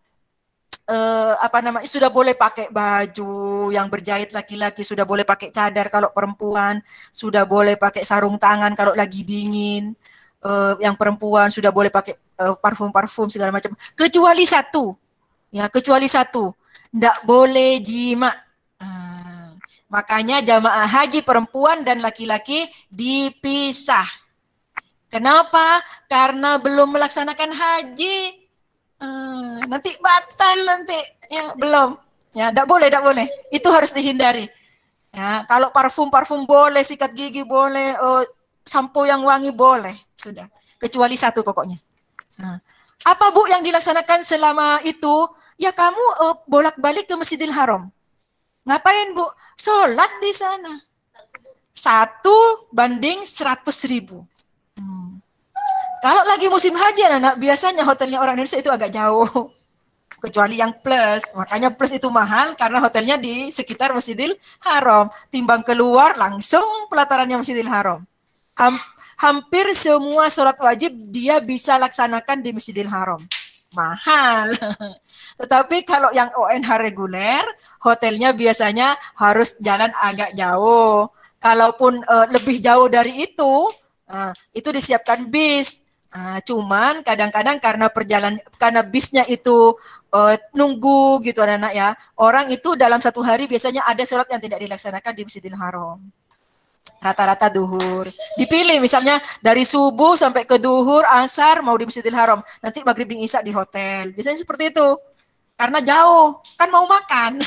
sudah boleh pakai baju yang berjahit laki-laki, sudah boleh pakai cadar kalau perempuan, sudah boleh pakai sarung tangan kalau lagi dingin. Yang perempuan sudah boleh pakai parfum-parfum segala macam, kecuali satu, tidak boleh jima. Makanya jamaah haji perempuan dan laki-laki dipisah. Kenapa? Karena belum melaksanakan haji. Nanti batal nanti, ya belum, ya tidak boleh, itu harus dihindari. Ya, kalau parfum boleh, sikat gigi boleh, sampo yang wangi boleh, sudah. Kecuali satu pokoknya. Nah, apa Bu yang dilaksanakan selama itu? Ya kamu bolak-balik ke Masjidil Haram. Ngapain Bu? Sholat di sana. 1:100.000. Kalau lagi musim haji anak, biasanya hotelnya orang Indonesia itu agak jauh. Kecuali yang plus, makanya plus itu mahal karena hotelnya di sekitar Masjidil Haram. Timbang keluar langsung pelatarannya Masjidil Haram. Hampir semua sholat wajib dia bisa laksanakan di Masjidil Haram. Mahal. Tetapi kalau yang ONH reguler, hotelnya biasanya harus jalan agak jauh. Kalaupun lebih jauh dari itu disiapkan bis. Cuman kadang-kadang karena bisnya itu nunggu gitu anak-anak ya. Orang itu dalam satu hari biasanya ada sholat yang tidak dilaksanakan di Masjidil Haram. Rata-rata duhur. Dipilih misalnya dari subuh sampai ke duhur, asar mau di Masjidil Haram. Nanti maghrib dan isya di hotel. Biasanya seperti itu. Karena jauh, kan mau makan.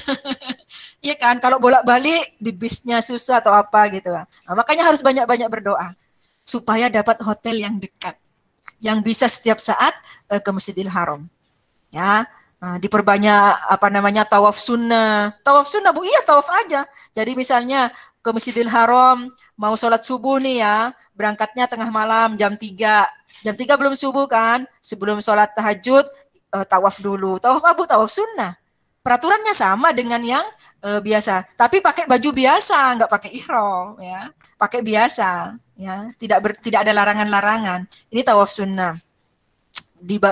Iya kan, kalau bolak-balik di bisnya susah atau apa gitu. Nah, makanya harus banyak-banyak berdoa supaya dapat hotel yang dekat, yang bisa setiap saat ke Masjidil Haram. Ya, diperbanyak tawaf sunnah. Tawaf sunnah Bu, iya tawaf aja. Jadi misalnya ke Masjidil Haram mau sholat subuh nih ya, berangkatnya tengah malam jam 3. Jam 3 belum subuh kan? Sebelum sholat tahajud tawaf dulu. Tawaf Abu, tawaf sunnah. Peraturannya sama dengan yang biasa, tapi pakai baju biasa, nggak pakai ihram ya. Pakai biasa ya, tidak ada larangan-larangan. Ini tawaf sunnah.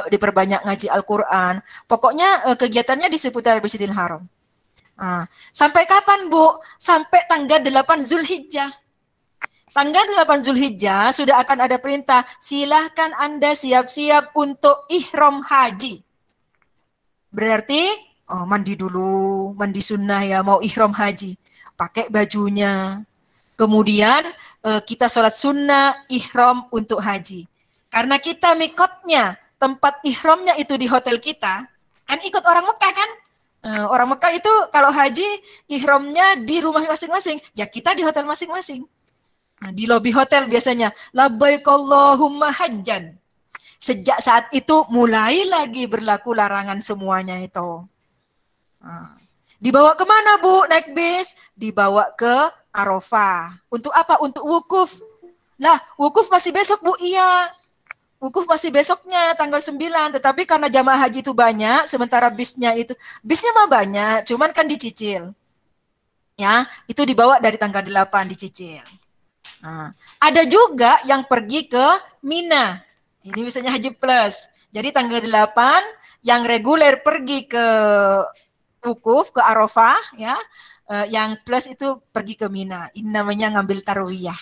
Diperbanyak ngaji Al-Qur'an. Pokoknya kegiatannya di seputar Masjidil Haram. Sampai kapan Bu? Sampai tanggal 8 Zulhijjah. Tanggal 8 Zulhijjah sudah akan ada perintah, silahkan Anda siap-siap untuk ihram haji. Berarti mandi dulu, mandi sunnah ya, mau ihram haji. Pakai bajunya. Kemudian kita sholat sunnah ihram untuk haji. Karena kita mikotnya, tempat ihramnya itu di hotel kita, kan ikut orang Mekah kan? Orang Mekah itu kalau haji ihramnya di rumah masing-masing, ya kita di hotel masing-masing. Di lobi hotel biasanya, labbaik Allahumma hajjan. Sejak saat itu mulai lagi berlaku larangan semuanya itu. Dibawa kemana Bu naik bis? Dibawa ke Arafah. Untuk apa? Untuk wukuf. Lah, wukuf masih besok Bu, iya. Wukuf masih besoknya tanggal 9, tetapi karena jamaah haji itu banyak, sementara bisnya mah banyak, cuman kan dicicil. Ya, itu dibawa dari tanggal 8 dicicil. Ada juga yang pergi ke Mina. Ini misalnya haji plus. Jadi tanggal 8 yang reguler pergi ke wukuf, ke Arafah ya. Yang plus itu pergi ke Mina. Ini namanya ngambil tarwiyah.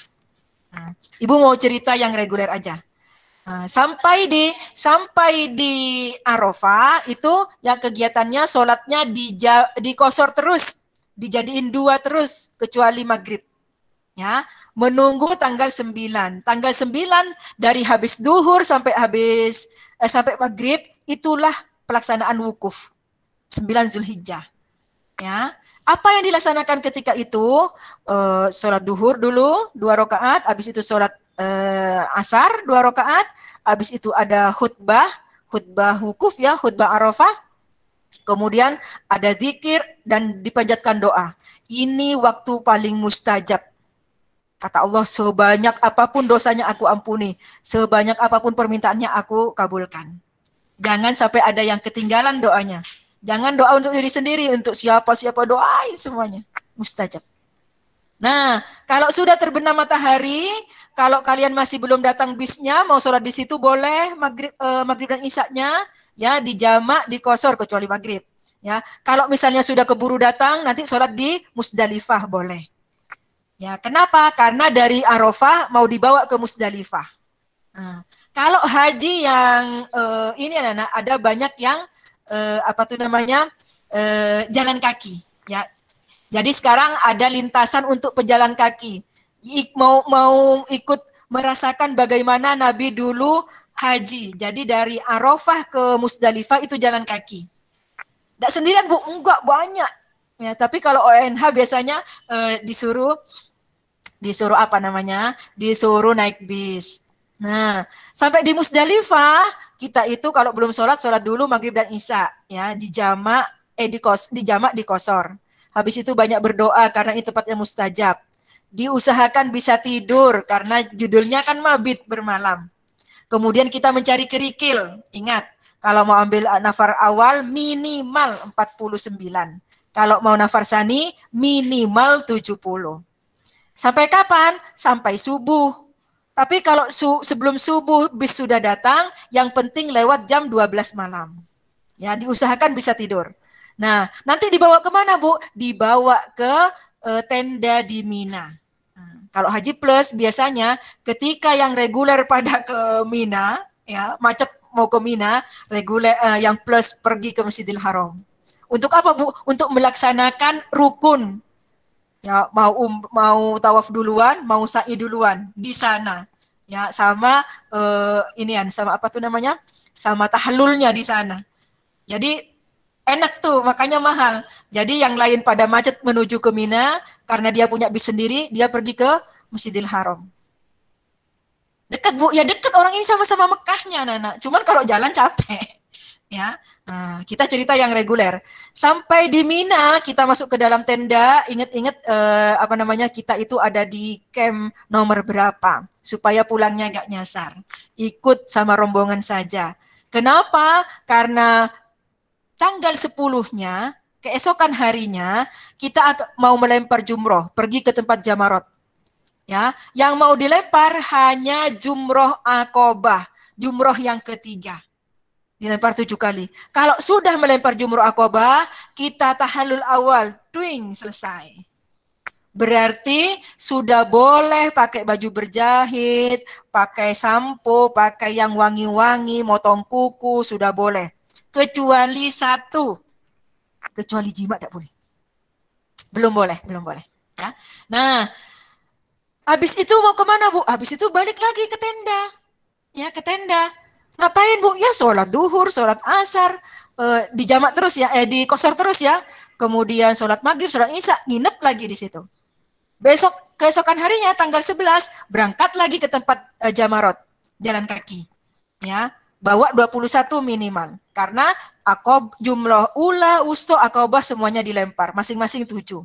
Ibu mau cerita yang reguler aja. Sampai di Arafah itu yang kegiatannya sholatnya dikosor terus, dijadiin 2 terus kecuali maghrib. Ya, menunggu tanggal 9. Tanggal 9 dari habis duhur sampai maghrib itulah pelaksanaan wukuf. 9 Zulhijjah. Ya. Apa yang dilaksanakan ketika itu? Sholat duhur dulu 2 rakaat, habis itu sholat asar 2 rakaat, habis itu ada khutbah wukuf ya, khutbah Arafah, kemudian ada zikir dan dipanjatkan doa. Ini waktu paling mustajab. Kata Allah, sebanyak apapun dosanya aku ampuni, sebanyak apapun permintaannya aku kabulkan. Jangan sampai ada yang ketinggalan doanya. Jangan doa untuk diri sendiri, untuk siapa-siapa doain semuanya. Mustajab. Nah, kalau sudah terbenam matahari, kalau kalian masih belum datang bisnya, mau sholat di situ boleh, maghrib dan isya-nya, ya dijamak, dikosor kecuali maghrib. Ya, kalau misalnya sudah keburu datang, nanti sholat di Musdalifah boleh. Ya, kenapa? Karena dari Arafah mau dibawa ke Musdalifah. Nah, kalau haji yang ini anak-anak, ada banyak yang jalan kaki. Ya, jadi sekarang ada lintasan untuk pejalan kaki. Mau ikut merasakan bagaimana Nabi dulu haji. Jadi dari Arafah ke Musdalifah itu jalan kaki. Tidak sendirian Bu, enggak banyak. Ya, tapi kalau ONH biasanya disuruh disuruh naik bis. Nah, sampai di Musdalifah kita itu kalau belum sholat dulu maghrib dan isya, ya dijamak dikosor. Habis itu banyak berdoa karena itu tempatnya mustajab. Diusahakan bisa tidur karena judulnya kan mabit bermalam. Kemudian kita mencari kerikil. Ingat, kalau mau ambil nafar awal minimal 49. Kalau mau nafar sani minimal 70. Sampai kapan? Sampai subuh. Tapi kalau sebelum subuh bis sudah datang, yang penting lewat jam 12 malam. Ya, diusahakan bisa tidur. Nah, nanti dibawa kemana, Bu? Dibawa ke tenda di Mina. Nah, kalau Haji Plus biasanya ketika yang reguler pada ke Mina, ya macet mau ke Mina, reguler yang plus pergi ke Masjidil Haram. Untuk apa, Bu? Untuk melaksanakan rukun. Ya, mau tawaf duluan, mau sa'i duluan di sana. Ya, sama sama tahallulnya di sana. Jadi enak tuh, makanya mahal. Jadi yang lain pada macet menuju ke Mina, karena dia punya bis sendiri, dia pergi ke Masjidil Haram. Dekat Bu, ya dekat, orang ini sama-sama Mekahnya, Nana. Cuman kalau jalan capek. Ya, nah, kita cerita yang reguler. Sampai di Mina kita masuk ke dalam tenda. Ingat-ingat kita itu ada di camp nomor berapa supaya pulangnya gak nyasar. Ikut sama rombongan saja. Kenapa? Karena tanggal 10-nya, keesokan harinya kita mau melempar jumroh, pergi ke tempat Jamarot. Ya, yang mau dilempar hanya jumroh Aqobah, jumroh yang ketiga. Dilempar 7 kali. Kalau sudah melempar jumroh Aqobah, kita tahallul awal, twing, selesai. Berarti sudah boleh pakai baju berjahit, pakai sampo, pakai yang wangi-wangi, motong kuku, sudah boleh. Kecuali satu, kecuali jima tidak boleh. Belum boleh. Ya. Nah, habis itu mau kemana, Bu? Habis itu balik lagi ke tenda. Ya, ke tenda. Ngapain, Bu? Ya sholat duhur, sholat asar, dijamak terus ya, dikosor terus ya. Kemudian sholat maghrib, sholat isya, nginep lagi di situ. Keesokan harinya tanggal 11 berangkat lagi ke tempat Jamarot, jalan kaki. Ya, bawa 21 minimal. Karena jumlah ula, usto, Aqobah semuanya dilempar, masing-masing 7.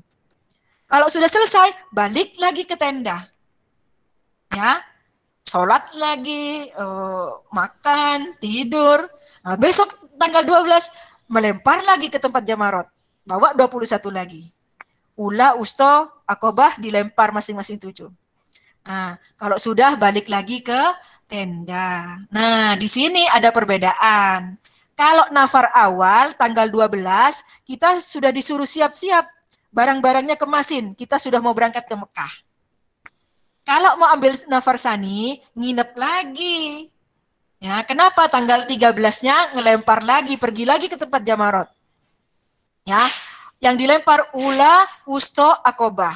Kalau sudah selesai, balik lagi ke tenda. Ya. Sholat lagi, makan, tidur. Nah, besok tanggal 12 melempar lagi ke tempat Jamarot. Bawa 21 lagi. Ula, usto, Aqobah dilempar masing-masing 7. Nah, kalau sudah balik lagi ke tenda. Nah, di sini ada perbedaan. Kalau nafar awal tanggal 12, kita sudah disuruh siap-siap. Barang-barangnya kemasin, kita sudah mau berangkat ke Mekah. Kalau mau ambil nafar sani, nginep lagi. Ya, kenapa? Tanggal 13-nya ngelempar lagi, pergi lagi ke tempat Jamarot. Ya, yang dilempar ula, usto, Aqobah.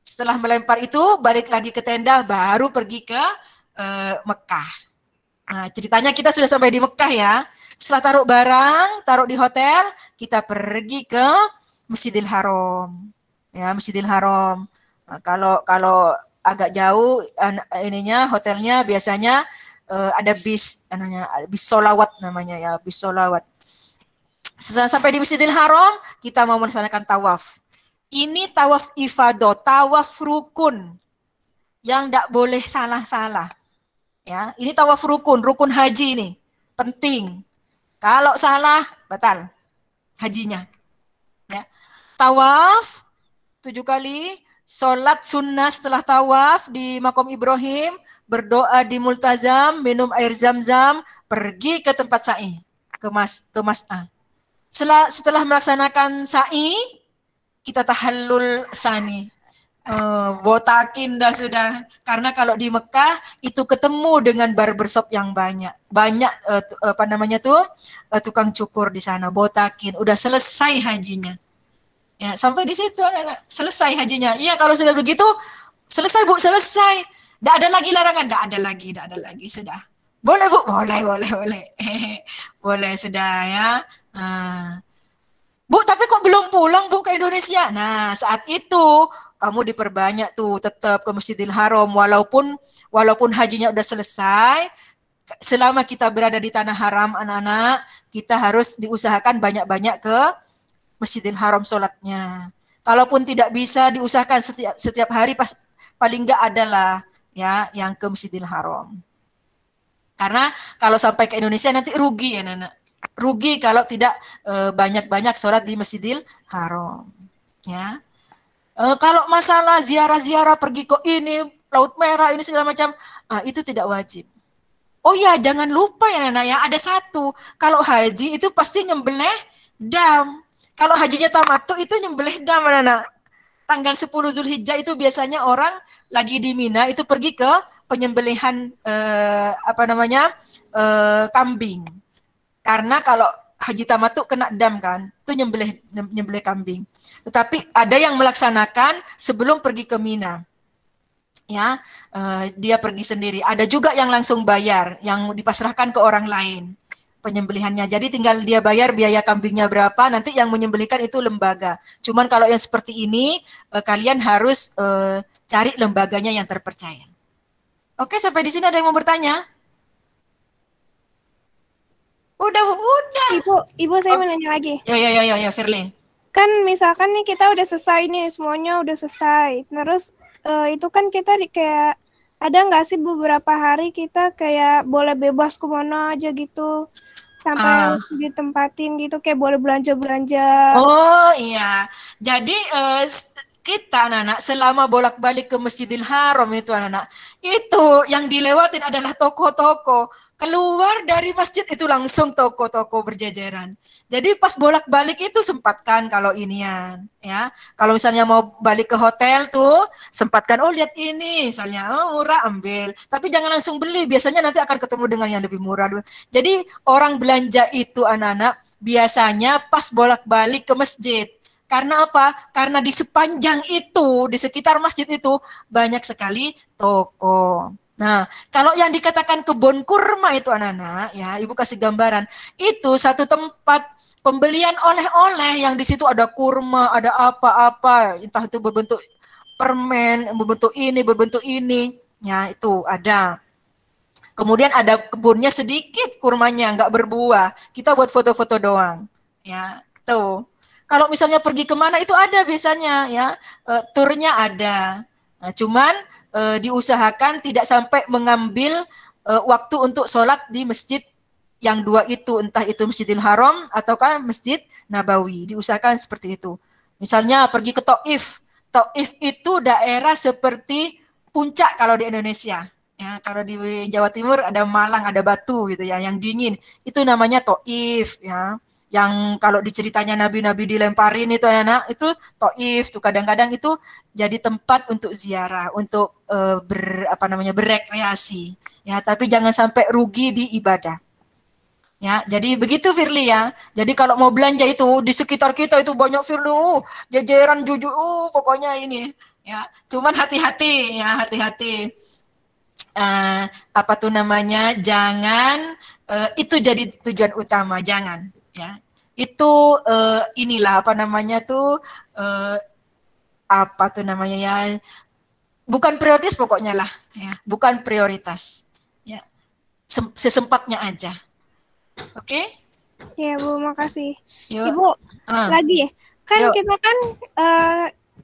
Setelah melempar itu, balik lagi ke tenda, baru pergi ke Mekah. Nah, ceritanya kita sudah sampai di Mekah ya. Setelah taruh barang, taruh di hotel, kita pergi ke Masjidil Haram. Ya, Masjidil Haram. Nah, kalau agak jauh hotelnya biasanya ada bis namanya, bis solawat namanya ya, bis solawat. Sampai di Masjidil Haram, kita mau melaksanakan tawaf. Ini tawaf ifadah, tawaf rukun yang tidak boleh salah-salah. Ya, ini tawaf rukun, rukun haji ini penting. Kalau salah, batal hajinya. Ya. Tawaf 7 kali, sholat sunnah setelah tawaf di Makom Ibrahim, berdoa di Multazam, minum air zam-zam, pergi ke tempat sa'i, ke Mas'ah. Setelah melaksanakan sa'i, kita tahallul sani. Botakin dah sudah. Karena kalau di Mekah itu ketemu dengan barbershop yang banyak. Banyak tukang cukur di sana, botakin. Udah selesai hajinya. Ya, sampai di situ selesai hajinya. Iya, kalau sudah begitu selesai Bu, selesai. Tidak ada lagi larangan, tidak ada lagi sudah. Boleh Bu, boleh. Boleh sudah ya. Bu, tapi kok belum pulang Bu ke Indonesia? Nah, saat itu kamu diperbanyak tuh tetap ke Masjidil Haram walaupun hajinya udah selesai. Selama kita berada di tanah haram anak-anak, kita harus diusahakan banyak-banyak ke Masjidil Haram sholatnya. Kalaupun tidak bisa diusahakan setiap hari paling enggak adalah ya yang ke Masjidil Haram. Karena kalau sampai ke Indonesia nanti rugi ya anak-anak. Rugi kalau tidak banyak-banyak sholat di Masjidil Haram. Ya. Kalau masalah ziarah-ziarah pergi ke ini, Laut Merah, ini segala macam, itu tidak wajib. Oh ya, jangan lupa ya Nana, ya ada satu. Kalau haji itu pasti nyembelih dam. Kalau hajinya tamattu itu nyembelih dam Nana. Tanggal 10 Zulhijjah itu biasanya orang lagi di Mina itu pergi ke penyembelihan kambing. Karena kalau haji tamattu kena dam kan, itu nyembelih kambing. Tetapi ada yang melaksanakan sebelum pergi ke Mina. Ya, dia pergi sendiri. Ada juga yang langsung bayar, yang dipasrahkan ke orang lain penyembelihannya. Jadi tinggal dia bayar biaya kambingnya berapa, nanti yang menyembelihkan itu lembaga. Cuman kalau yang seperti ini, kalian harus cari lembaganya yang terpercaya. Oke, sampai di sini ada yang mau bertanya? Udah. Ibu saya mau nanya lagi. Ya, Firly. Kan misalkan nih kita udah selesai nih, semuanya udah selesai. Terus itu kan kita kayak ada nggak sih beberapa hari kita kayak boleh bebas kemana aja gitu, sampai ditempatin gitu, kayak boleh belanja-belanja. Oh iya, jadi kita anak-anak selama bolak-balik ke Masjidil Haram itu anak-anak, itu yang dilewatin adalah toko-toko. Keluar dari masjid itu langsung toko-toko berjejeran. Jadi pas bolak-balik itu sempatkan kalau inian, ya. Kalau misalnya mau balik ke hotel tuh, sempatkan, oh lihat ini, misalnya, oh murah ambil. Tapi jangan langsung beli, biasanya nanti akan ketemu dengan yang lebih murah. Jadi orang belanja itu anak-anak biasanya pas bolak-balik ke masjid. Karena apa? Karena di sepanjang itu, di sekitar masjid itu banyak sekali toko. Nah, kalau yang dikatakan kebun kurma itu anak-anak, ya Ibu kasih gambaran, itu satu tempat pembelian oleh-oleh yang di situ ada kurma, ada apa-apa, entah itu berbentuk permen, berbentuk ini, ya itu ada. Kemudian ada kebunnya sedikit kurmanya, nggak berbuah, kita buat foto-foto doang, ya tuh. Kalau misalnya pergi kemana itu ada biasanya, ya turnya ada. Nah, cuman diusahakan tidak sampai mengambil waktu untuk sholat di masjid yang dua itu, entah itu Masjidil Haram ataukah Masjid Nabawi. Diusahakan seperti itu. Misalnya pergi ke Taif. Taif itu daerah seperti puncak kalau di Indonesia. Ya, kalau di Jawa Timur ada Malang, ada Batu gitu ya, yang dingin. Itu namanya Taif ya. Yang kalau diceritanya nabi-nabi dilemparin itu anak-anak, itu Taif tuh kadang-kadang itu jadi tempat untuk ziarah, untuk berrekreasi ya, tapi jangan sampai rugi di ibadah. Ya, jadi begitu Firly ya. Jadi kalau mau belanja itu di sekitar kita itu banyak Firly, jajaran jujur, pokoknya ini ya. Cuman hati-hati ya, hati-hati. Jangan itu jadi tujuan utama, jangan. Ya, itu bukan prioritas pokoknya lah, ya, bukan prioritas, ya. sesempatnya aja. Oke? Ya Bu, makasih. Yuk. Ibu, lagi kan Yuk. kita kan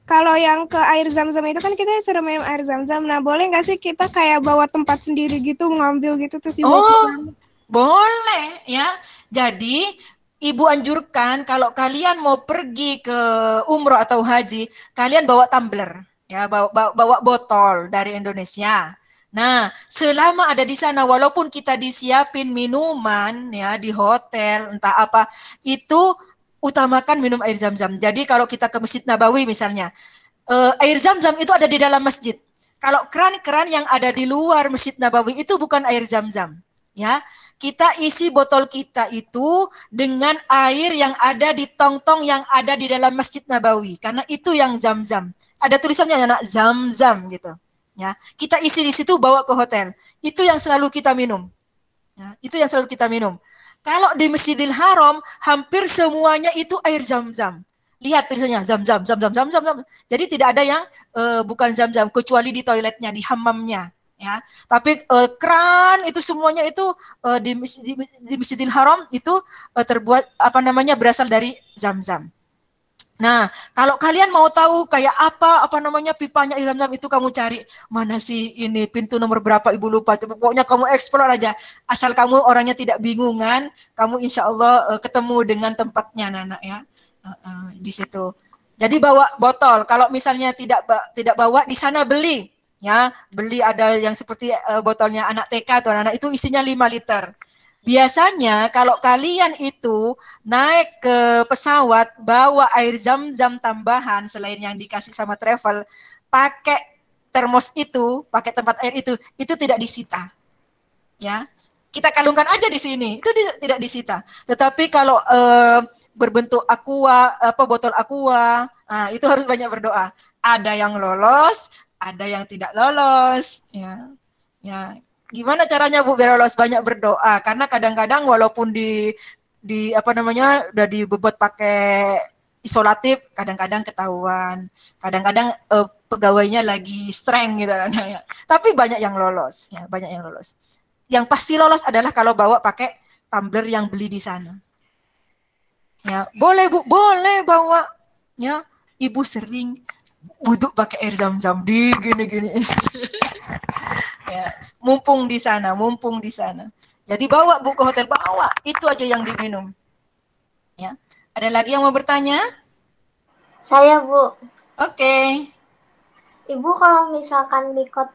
kalau yang ke air zam-zam itu kan kita suruh minum air zam-zam. Nah, boleh nggak sih kita kayak bawa tempat sendiri gitu, mengambil gitu terus dibawa pulang? Boleh ya. Jadi Ibu anjurkan kalau kalian mau pergi ke umroh atau haji, kalian bawa tumbler, ya, bawa botol dari Indonesia. Nah, selama ada di sana, walaupun kita disiapin minuman ya di hotel, entah apa, itu utamakan minum air zam-zam. Jadi kalau kita ke Masjid Nabawi misalnya, air zam-zam itu ada di dalam masjid. Kalau keran-keran yang ada di luar Masjid Nabawi itu bukan air zam-zam, ya. Kita isi botol kita itu dengan air yang ada di tong-tong yang ada di dalam Masjid Nabawi, karena itu yang zam-zam. Ada tulisannya anak zam-zam gitu. Ya, kita isi di situ bawa ke hotel. Itu yang selalu kita minum. Ya, itu yang selalu kita minum. Kalau di Masjidil Haram hampir semuanya itu air zam-zam. Lihat tulisannya zam-zam, zam-zam, zam-zam, zam. Jadi tidak ada yang bukan zam-zam kecuali di toiletnya, di hammamnya. Ya, tapi keran itu semuanya itu di Masjidil Haram itu terbuat berasal dari zam-zam. Nah, kalau kalian mau tahu kayak apa namanya pipanya zam-zam itu, kamu cari mana sih ini pintu nomor berapa, Ibu lupa. Pokoknya kamu explore aja. Asal kamu orangnya tidak bingungan, kamu insya Allah ketemu dengan tempatnya, Nana ya. Di situ. Jadi bawa botol. Kalau misalnya tidak bawa, di sana beli. Ya, beli ada yang seperti botolnya anak TK atau anak itu isinya 5 liter. Biasanya kalau kalian itu naik ke pesawat bawa air zam-zam tambahan selain yang dikasih sama travel, pakai termos itu, pakai tempat air itu tidak disita. Ya. Kita kalungkan aja di sini, itu tidak disita. Tetapi kalau berbentuk aqua, botol aqua, itu harus banyak berdoa. Ada yang lolos, ada yang tidak lolos, ya. Ya, gimana caranya Bu biar lolos? Banyak berdoa, karena kadang-kadang walaupun di udah dibobot pakai isolatif, kadang-kadang ketahuan, kadang-kadang pegawainya lagi strength gitu kan ya. Tapi banyak yang lolos, ya, banyak yang lolos. Yang pasti lolos adalah kalau bawa pakai tumbler yang beli di sana. Ya, boleh Bu, boleh bawa. Ya, Ibu sering wudhu pakai air zam-zam di gini-gini. Ya, mumpung di sana. Jadi bawa Bu ke hotel, bawa. Itu aja yang diminum. Ya. Ada lagi yang mau bertanya? Saya, Bu. Oke. Ibu kalau misalkan mikot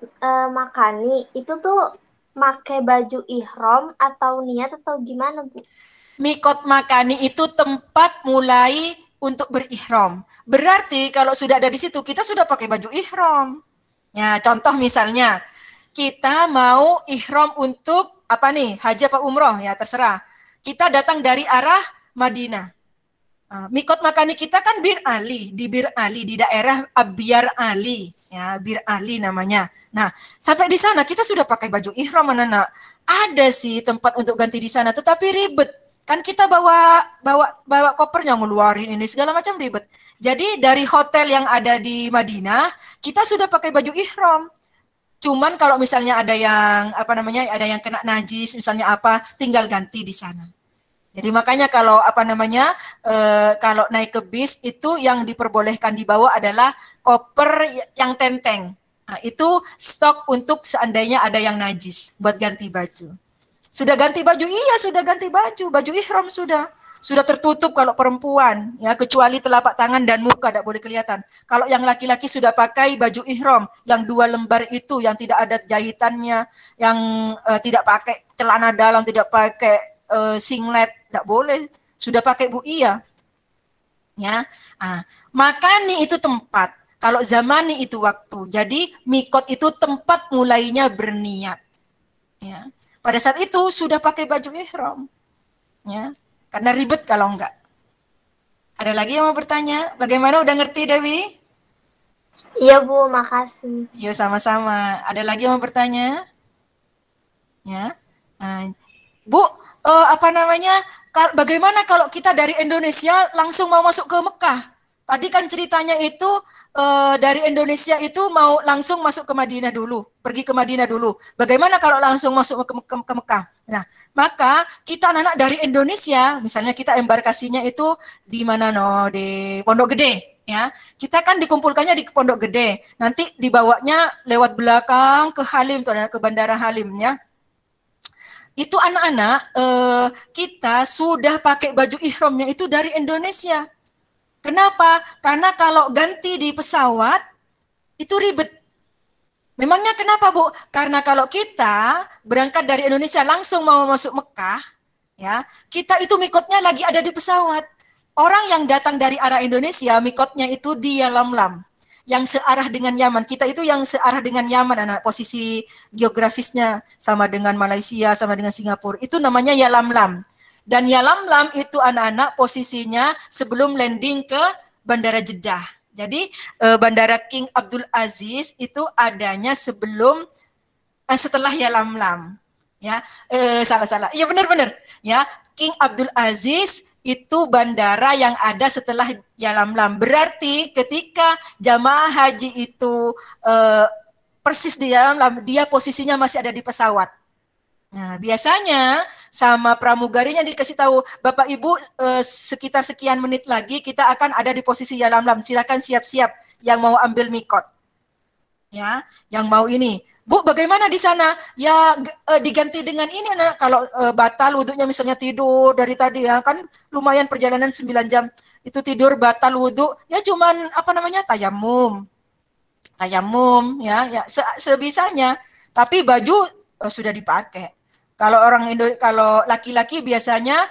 makani, itu tuh pakai baju ihram atau niat atau gimana, Bu? Mikot makani itu tempat mulai untuk berihram. Berarti kalau sudah ada di situ, kita sudah pakai baju ihram. Ya, contoh misalnya, kita mau ihram untuk apa nih? Haji apa umroh? Ya, terserah. Kita datang dari arah Madinah. Mikot makani kita kan Bir Ali, di daerah Abyar Ali, ya, Bir Ali namanya. Nah, sampai di sana kita sudah pakai baju ihram, anak-anak. Ada sih tempat untuk ganti di sana, tetapi ribet. Kan kita bawa kopernya, ngeluarin ini segala macam, ribet. Jadi dari hotel yang ada di Madinah, kita sudah pakai baju ihram. Cuman kalau misalnya ada yang ada yang kena najis, misalnya tinggal ganti di sana. Jadi makanya kalau kalau naik ke bis itu yang diperbolehkan dibawa adalah koper yang tenteng. Nah, itu stok untuk seandainya ada yang najis buat ganti baju. Sudah ganti baju? Iya, sudah ganti baju. Baju ihram sudah. Sudah tertutup kalau perempuan, ya, kecuali telapak tangan dan muka tidak boleh kelihatan. Kalau yang laki-laki sudah pakai baju ihram yang 2 lembar itu, yang tidak ada jahitannya, yang tidak pakai celana dalam, tidak pakai singlet, tidak boleh. Sudah pakai Bu, iya. Ya. Makani itu tempat. Kalau zamani itu waktu. Jadi mikot itu tempat mulainya berniat. Ya. Pada saat itu sudah pakai baju ihram. Ya. Karena ribet kalau enggak. Ada lagi yang mau bertanya? Bagaimana, udah ngerti Dewi? Iya Bu, makasih. Yuk, sama-sama. Ada lagi yang mau bertanya? Ya. Bu, bagaimana kalau kita dari Indonesia langsung mau masuk ke Mekah? Tadi kan ceritanya itu dari Indonesia itu mau langsung masuk ke Madinah dulu, pergi ke Madinah dulu. Bagaimana kalau langsung masuk ke Mekah? Nah, maka kita anak-anak dari Indonesia, misalnya kita embarkasinya itu di mana di Pondok Gede, ya. Kita kan dikumpulkannya di Pondok Gede. Nanti dibawanya lewat belakang ke Halim, ke Bandara Halim, ya. Itu anak-anak kita sudah pakai baju ihramnya itu dari Indonesia. Kenapa? Karena kalau ganti di pesawat itu ribet. Memangnya kenapa, Bu? Karena kalau kita berangkat dari Indonesia langsung mau masuk Mekah, ya, kita itu mikotnya lagi ada di pesawat. Orang yang datang dari arah Indonesia, mikotnya itu di Yalamlam, yang searah dengan Yaman. Kita itu yang searah dengan Yaman, anak posisi geografisnya sama dengan Malaysia, sama dengan Singapura. Itu namanya Yalamlam. Dan Yalamlam itu anak-anak posisinya sebelum landing ke Bandara Jeddah. Jadi Bandara King Abdul Aziz itu adanya setelah Yalamlam. Ya, salah. Iya benar. Ya, King Abdul Aziz itu bandara yang ada setelah Yalamlam. Berarti ketika jamaah haji itu persis di Yalamlam, dia posisinya masih ada di pesawat. Nah, biasanya sama pramugarinya dikasih tahu, Bapak Ibu sekitar sekian menit lagi kita akan ada di posisi Yalamlam. Silakan siap-siap yang mau ambil mikot. Ya, yang mau ini. Bu, bagaimana di sana? Ya diganti dengan ini. Nah, kalau batal wudhunya misalnya tidur dari tadi ya kan lumayan perjalanan 9 jam. Itu tidur batal wudhu, ya cuman tayamum ya sebisanya. Tapi baju sudah dipakai. Kalau laki-laki biasanya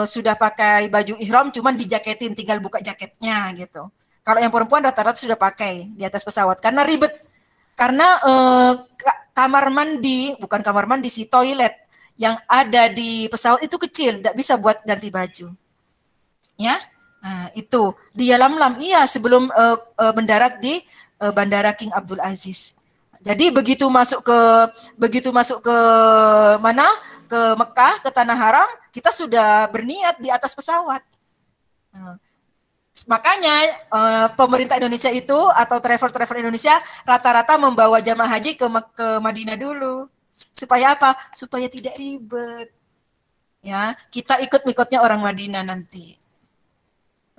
sudah pakai baju ihram, cuman dijaketin, tinggal buka jaketnya gitu. Kalau yang perempuan rata-rata sudah pakai di atas pesawat karena ribet. Karena kamar mandi, bukan kamar mandi sih, toilet yang ada di pesawat itu kecil, tidak bisa buat ganti baju. Ya, nah, itu di Yalamlam, iya sebelum mendarat di Bandara King Abdul Aziz. Jadi begitu masuk ke mana? Ke Mekah, ke Tanah Haram, kita sudah berniat di atas pesawat. Nah, makanya pemerintah Indonesia itu atau travel Indonesia rata-rata membawa jamaah haji ke Madinah dulu. Supaya apa? Supaya tidak ribet. Ya, kita ikut mikotnya orang Madinah nanti.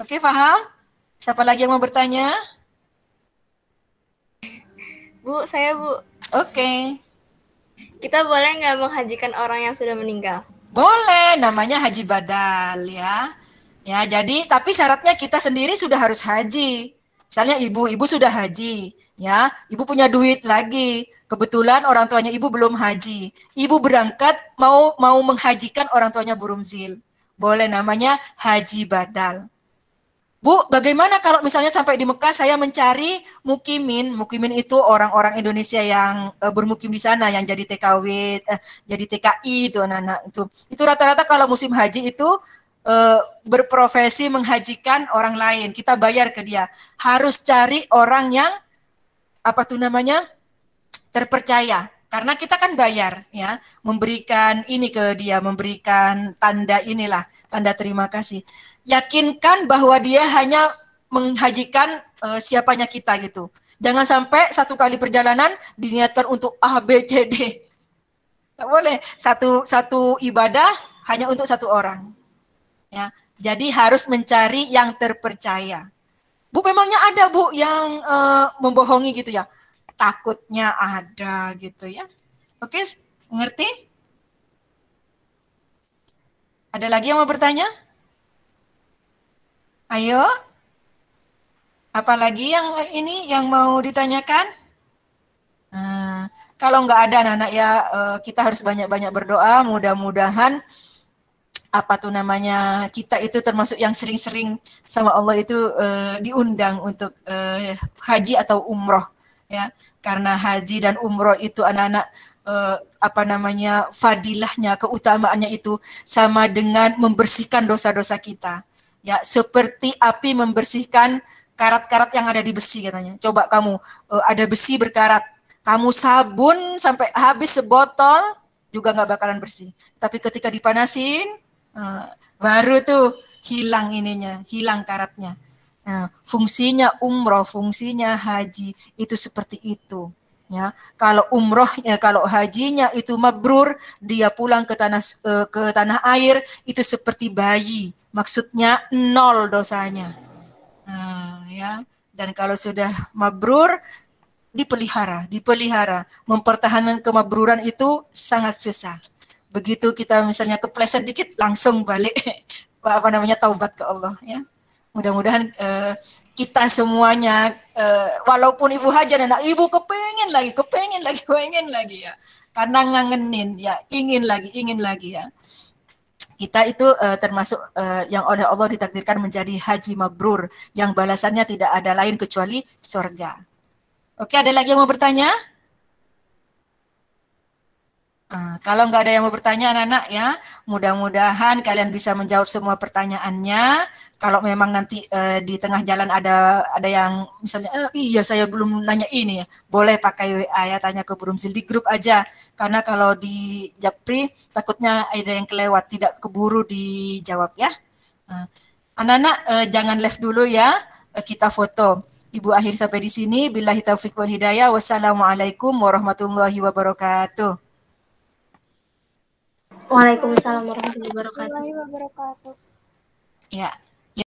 Oke, paham? Siapa lagi yang mau bertanya? Bu, saya Bu. Oke. Kita boleh nggak menghajikan orang yang sudah meninggal? Boleh, namanya haji badal ya. Ya, jadi tapi syaratnya kita sendiri sudah harus haji. Misalnya ibu sudah haji, ya, ibu punya duit lagi. Kebetulan orang tuanya ibu belum haji. Ibu berangkat mau menghajikan orang tuanya Burumzil. Boleh, namanya haji badal. Bu, bagaimana kalau misalnya sampai di Mekah saya mencari mukimin itu orang-orang Indonesia yang bermukim di sana, yang jadi TKW, jadi TKI itu anak-anak itu. Itu rata-rata kalau musim haji itu berprofesi menghajikan orang lain. Kita bayar ke dia. Harus cari orang yang terpercaya. Karena kita kan bayar ya, memberikan ini ke dia, memberikan tanda tanda terima kasih. Yakinkan bahwa dia hanya menghajikan siapanya kita gitu. Jangan sampai satu kali perjalanan diniatkan untuk A, B, C, D. Nggak boleh. Satu ibadah hanya untuk satu orang. Ya, jadi harus mencari yang terpercaya. Bu, memangnya ada Bu yang membohongi gitu ya? Takutnya ada gitu ya. Oke, mengerti? Ada lagi yang mau bertanya? Ayo. Apalagi yang mau ditanyakan? Nah, kalau nggak ada anak-anak ya kita harus banyak-banyak berdoa. Mudah-mudahan kita itu termasuk yang sering-sering sama Allah itu diundang untuk haji atau umroh ya. Karena haji dan umroh itu anak-anak fadilahnya, keutamaannya itu sama dengan membersihkan dosa-dosa kita. Ya, seperti api membersihkan karat-karat yang ada di besi katanya. Coba kamu ada besi berkarat, kamu sabun sampai habis sebotol juga nggak bakalan bersih. Tapi ketika dipanasin baru tuh hilang karatnya. Nah, fungsinya umroh, fungsinya haji itu seperti itu. Ya, kalau umroh ya, kalau hajinya itu mabrur, dia pulang ke tanah air itu seperti bayi, maksudnya nol dosanya. Nah, ya, dan kalau sudah mabrur dipelihara, mempertahankan kemabruran itu sangat susah. Begitu kita misalnya kepleset dikit langsung balik apa namanya taubat ke Allah ya. Mudah-mudahan kita semuanya walaupun ibu haja dan anak ibu kepengen lagi ya. Karena ngangenin ya, ingin lagi ya. Kita itu termasuk yang oleh Allah ditakdirkan menjadi haji mabrur yang balasannya tidak ada lain kecuali surga. Oke, ada lagi yang mau bertanya? Kalau nggak ada yang mau bertanya anak-anak ya, mudah-mudahan kalian bisa menjawab semua pertanyaannya. Kalau memang nanti di tengah jalan ada yang misalnya, iya saya belum nanya ini ya, boleh pakai WA ya, tanya ke Burumzil di grup aja. Karena kalau di Japri takutnya ada yang kelewat, tidak keburu dijawab ya. Anak-anak jangan live dulu ya, kita foto. Ibu akhir sampai di sini. Billahi taufiq wal hidayah. Wassalamualaikum warahmatullahi wabarakatuh. Waalaikumsalam warahmatullahi wabarakatuh. Warahmatullahi wabarakatuh. Ya.